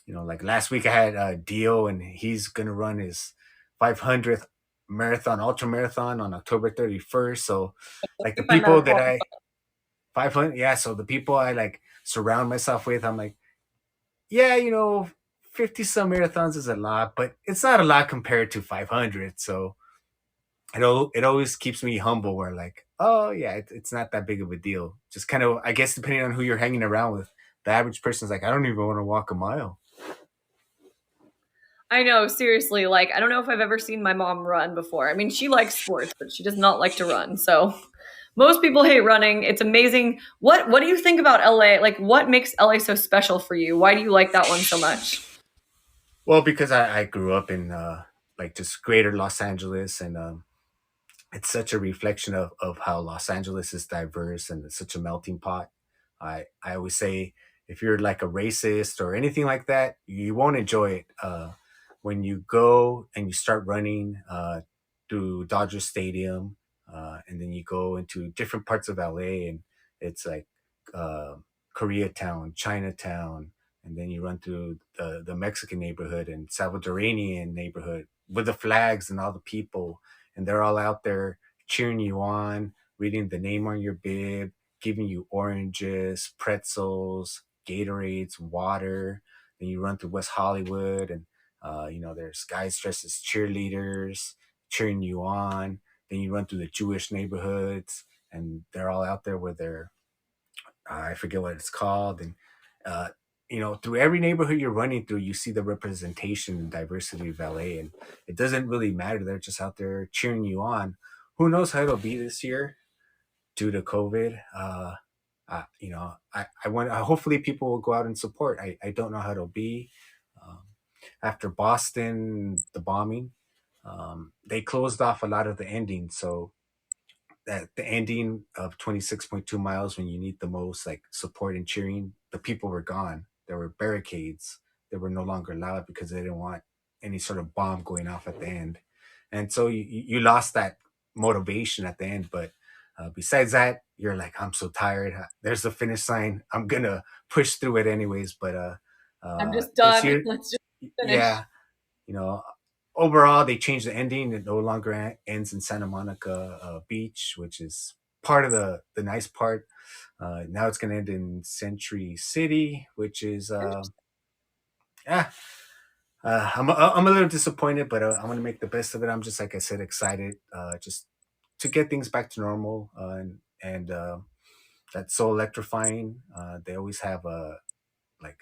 like last week I had Dio, and he's gonna run his 500th marathon, ultra marathon on October 31st. So, like the I find that people a that qual- I 500, yeah. So the people I like surround myself with, I'm like, yeah, 50 some marathons is a lot, but it's not a lot compared to 500. So it always keeps me humble. Where like, oh yeah, it's not that big of a deal. Just kind of, I guess, depending on who you're hanging around with. The average person's like, I don't even want to walk a mile. I know, seriously. Like, I don't know if I've ever seen my mom run before. I mean, she likes sports, but she does not like to run. So most people hate running. It's amazing. What do you think about LA? Like, what makes LA so special for you? Why do you like that one so much? Well, because I grew up in like just greater Los Angeles, and it's such a reflection of how Los Angeles is diverse and it's such a melting pot. I always say if you're like a racist or anything like that, you won't enjoy it. When you go and you start running through Dodger Stadium, and then you go into different parts of LA, and it's like uh, Koreatown, Chinatown, and then you run through the Mexican neighborhood and Salvadorian neighborhood with the flags and all the people, and they're all out there cheering you on, reading the name on your bib, giving you oranges, pretzels, Gatorades, water. Then you run through West Hollywood, and there's guys dressed as cheerleaders cheering you on. Then you run through the Jewish neighborhoods, and they're all out there with their I forget what it's called, and uh, through every neighborhood you're running through, you see the representation and diversity of LA, and it doesn't really matter. They're just out there cheering you on. who knows how it'll be this year due to COVID. I want. Hopefully, people will go out and support. I don't know how it'll be. Um, After Boston, the bombing, they closed off a lot of the endings. So at the ending of 26.2 miles, when you need the most like support and cheering, the people were gone. There were barricades. They were no longer allowed because they didn't want any sort of bomb going off at the end. And so you lost that motivation at the end. But besides that, you're like, I'm so tired. There's the finish line. I'm going to push through it anyways. But I'm just this done. year, Let's just finish. yeah, you know, overall they changed the ending. It no longer ends in Santa Monica Beach, which is part of the nice part. Now it's going to end in Century City, which is yeah. I'm a little disappointed, but I'm going to make the best of it. I'm just like I said, excited, just to get things back to normal, and that's so electrifying. They always have like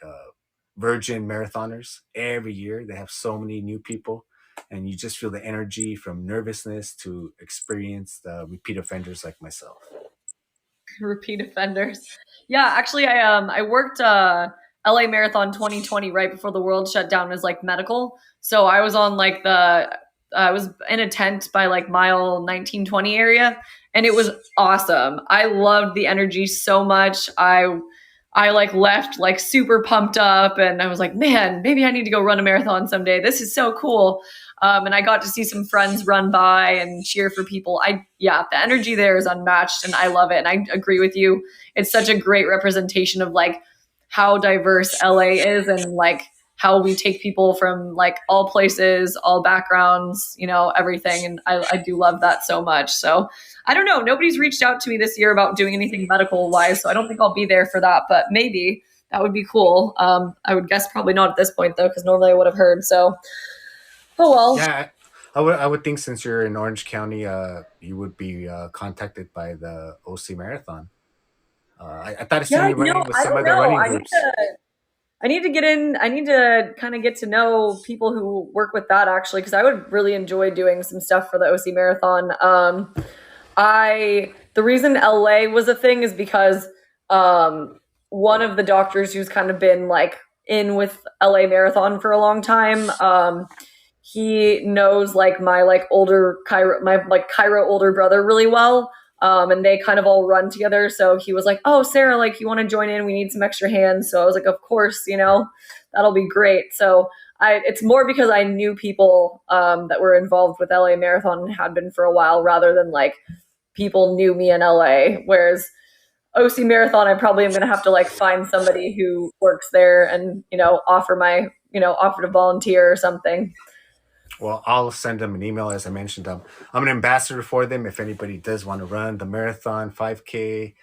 Virgin marathoners every year. They have so many new people, and you just feel the energy from nervousness to experienced repeat offenders like myself. Repeat offenders. Yeah, actually, I worked LA Marathon 2020 right before the world shut down as like medical. So I was on like the I was in a tent by like mile 1920 area, and it was awesome. I loved the energy so much. I like left like super pumped up, and I was like, man, maybe I need to go run a marathon someday. This is so cool. And I got to see some friends run by and cheer for people. Yeah, the energy there is unmatched, and I love it. And I agree with you. It's such a great representation of like how diverse LA is, and like how we take people from like all places, all backgrounds, everything. And I do love that so much. So I don't know. Nobody's reached out to me this year about doing anything medical wise, so I don't think I'll be there for that. But maybe that would be cool. I would guess probably not at this point though, because normally I would have heard. So, oh well. Yeah, I would think since you're in Orange County, you would be contacted by the OC Marathon. I thought I seen Yeah, you running with I some don't other know. running groups. I need to get in. I need to kind of get to know people who work with that actually, because I would really enjoy doing some stuff for the OC Marathon. The reason LA was a thing is because one of the doctors who's kind of been like in with LA Marathon for a long time, he knows like my like older Cairo, my like Cairo older brother really well. And they kind of all run together. So he was like, "Oh, Sarah, like you want to join in? We need some extra hands." So I was like, "Of course, that'll be great." So it's more because I knew people that were involved with LA Marathon and had been for a while, rather than like people knew me in LA. Whereas OC Marathon, I probably am going to have to like find somebody who works there and offer to volunteer or something. Well, I'll send them an email. As I mentioned, I'm an ambassador for them. If anybody does want to run the marathon, 5K,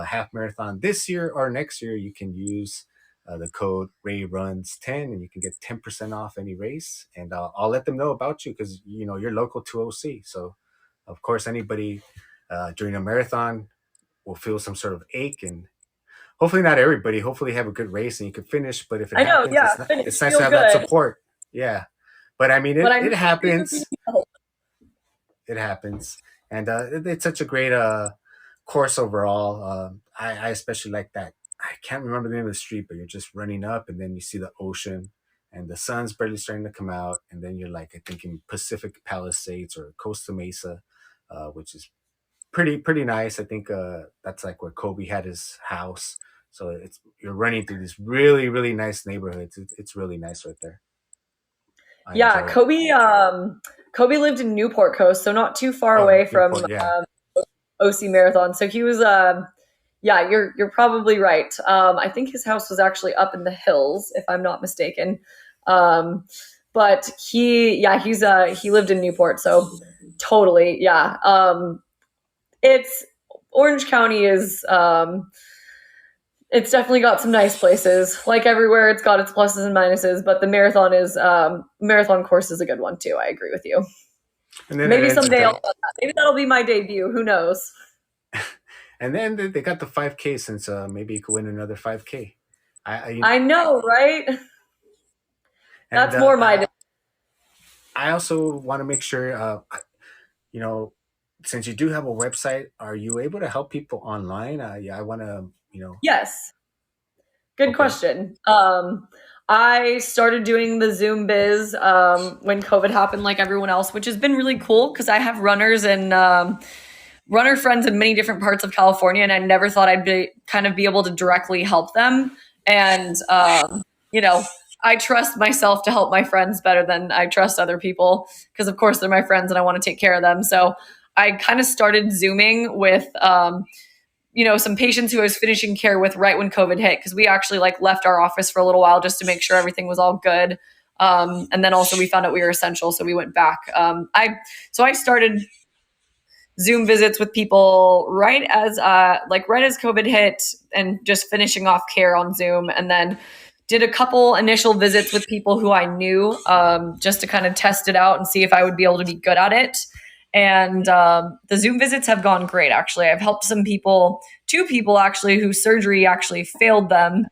half marathon this year or next year, you can use the code RayRuns10 and you can get 10% off any race. And I'll let them know about you because you're local to OC. So, of course, anybody during a marathon will feel some sort of ache, and hopefully not everybody. Hopefully, have a good race and you can finish. But if it I know, happens, yeah, it's not. finish, It's nice to feel have that good. support. Yeah, but I mean, But it I'm it sure you happens. help. It happens, and it's such a great course overall. I especially like that. I can't remember the name of the street, but you're just running up, and then you see the ocean, and the sun's barely starting to come out, and then you're like, I think in Pacific Palisades or Costa Mesa, which is pretty nice. I think that's like where Kobe had his house. So you're running through these really nice neighborhoods. It's really nice right there. I Yeah, enjoy it. Kobe lived in Newport Coast, so not too far Oh, away from Newport, yeah. OC Marathon. So he was yeah, you're probably right. I think his house was actually up in the hills, if I'm not mistaken. Um, but he lived in Newport, so totally, yeah. It's Orange County is it's definitely got some nice places. Like everywhere, it's got its pluses and minuses, but the marathon course is a good one too. I agree with you. And then it Maybe ends at someday I'll the maybe that'll be my debut. Who knows? and then they got the 5K since maybe you could win another 5K. I I know, right? and That's more my I also want to make sure you know since you do have a website, are you able to help people online? Yeah, I want to, Yes. Good okay. question. I started doing the Zoom biz when COVID happened, like everyone else, which has been really cool because I have runners and runner friends in many different parts of California, and I never thought I'd be able to directly help them. And you know, I trust myself to help my friends better than I trust other people because, of course, they're my friends and I want to take care of them. So I kind of started Zooming with some patients who I was finishing care with right when COVID hit because we actually like left our office for a little while just to make sure everything was all good. And then also we found out we were essential, so we went back. I started Zoom visits with people right as COVID hit and just finishing off care on Zoom, and then did a couple initial visits with people who I knew just to kind of test it out and see if I would be able to be good at it. And the Zoom visits have gone great. Actually, I've helped two people actually, whose surgery actually failed them.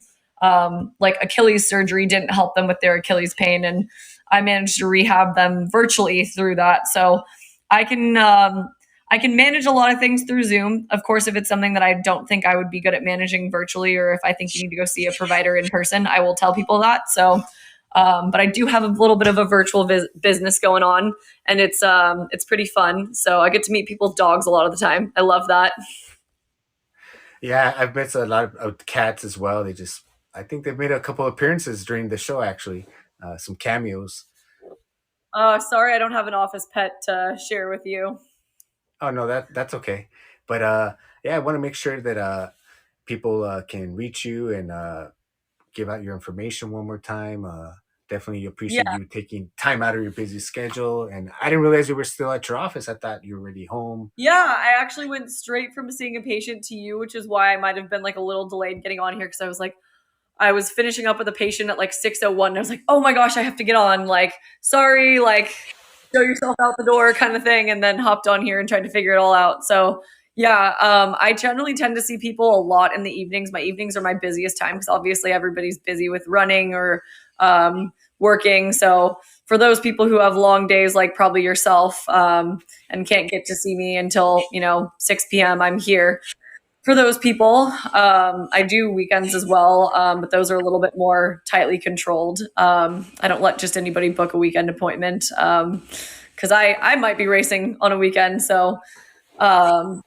Like Achilles surgery didn't help them with their Achilles pain, and I managed to rehab them virtually through that. So I can I can manage a lot of things through Zoom. Of course, if it's something that I don't think I would be good at managing virtually, or if I think you need to go see a provider in person, I will tell people that. So, but I do have a little bit of a virtual business going on, and it's pretty fun. So I get to meet people's dogs a lot of the time. I love that. Yeah, I've met a lot of cats as well. I think they've made a couple appearances during the show, actually, some cameos. Sorry, I don't have an office pet to share with you. Oh no, that's okay. But yeah, I want to make sure that people can reach you and give out your information one more time. Definitely appreciate Yeah, you taking time out of your busy schedule. And I didn't realize you were still at your office. I thought you were already home. yeah. I actually went straight from seeing a patient to you, which is why I might have been like a little delayed getting on here because I was finishing up with a patient at like 6:01 and I was like, "Oh my gosh, I have to get on." Like, sorry, like show yourself out the door kind of thing, and then hopped on here and tried to figure it all out. So, yeah, I generally tend to see people a lot in the evenings. My evenings are my busiest time because obviously everybody's busy with running or working. So, for those people who have long days like probably yourself and can't get to see me until, 6 p.m., I'm here for those people. I do weekends as well, but those are a little bit more tightly controlled. I don't let just anybody book a weekend appointment because I might be racing on a weekend. So, um,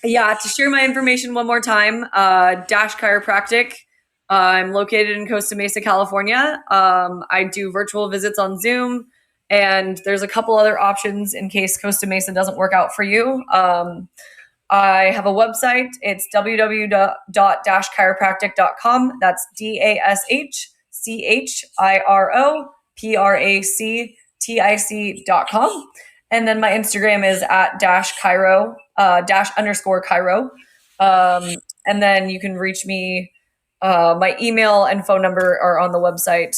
yeah, to share my information one more time, Dash Chiropractic. I'm located in Costa Mesa, California. I do virtual visits on Zoom, and there's a couple other options in case Costa Mesa doesn't work out for you. I have a website. It's www.chiropractic.com. That's DASHCHIROPRACTIC.com. And then my Instagram is at dash chiro, dash underscore chiro. And then you can reach me. My email and phone number are on the website.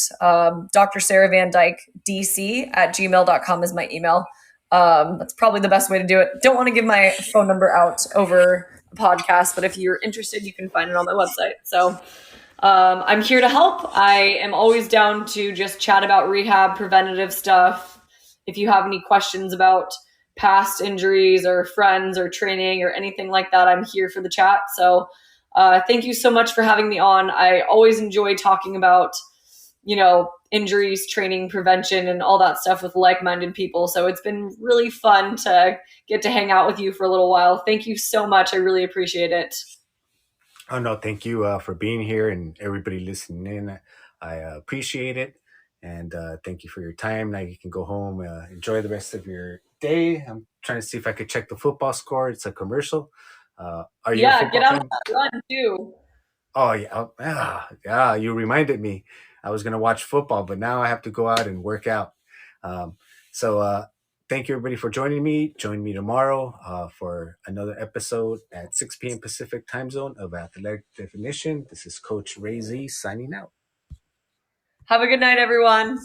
Dr. Sara Van Dyke, DC at gmail.com is my email. That's probably the best way to do it. Don't want to give my phone number out over a podcast, but if you're interested, you can find it on my website. So I'm here to help. I am always down to just chat about rehab, preventative stuff. If you have any questions about past injuries or friends or training or anything like that, I'm here for the chat. So thank you so much for having me on. I always enjoy talking about injuries, training, prevention, and all that stuff with like-minded people. So it's been really fun to get to hang out with you for a little while. Thank you so much. I really appreciate it. Oh no, thank you for being here and everybody listening in. I appreciate it, and thank you for your time. Now you can go home, enjoy the rest of your day. I'm trying to see if I could check the football score. It's a commercial. Are you a Yeah, get football out on fan? that run too. Oh yeah, yeah. You reminded me. I was gonna watch football, but now I have to go out and work out. Um, so thank you everybody for joining me. Join me tomorrow for another episode at 6 p.m. Pacific time zone of Athletic Definition. This is Coach Ray Z signing out. Have a good night, everyone.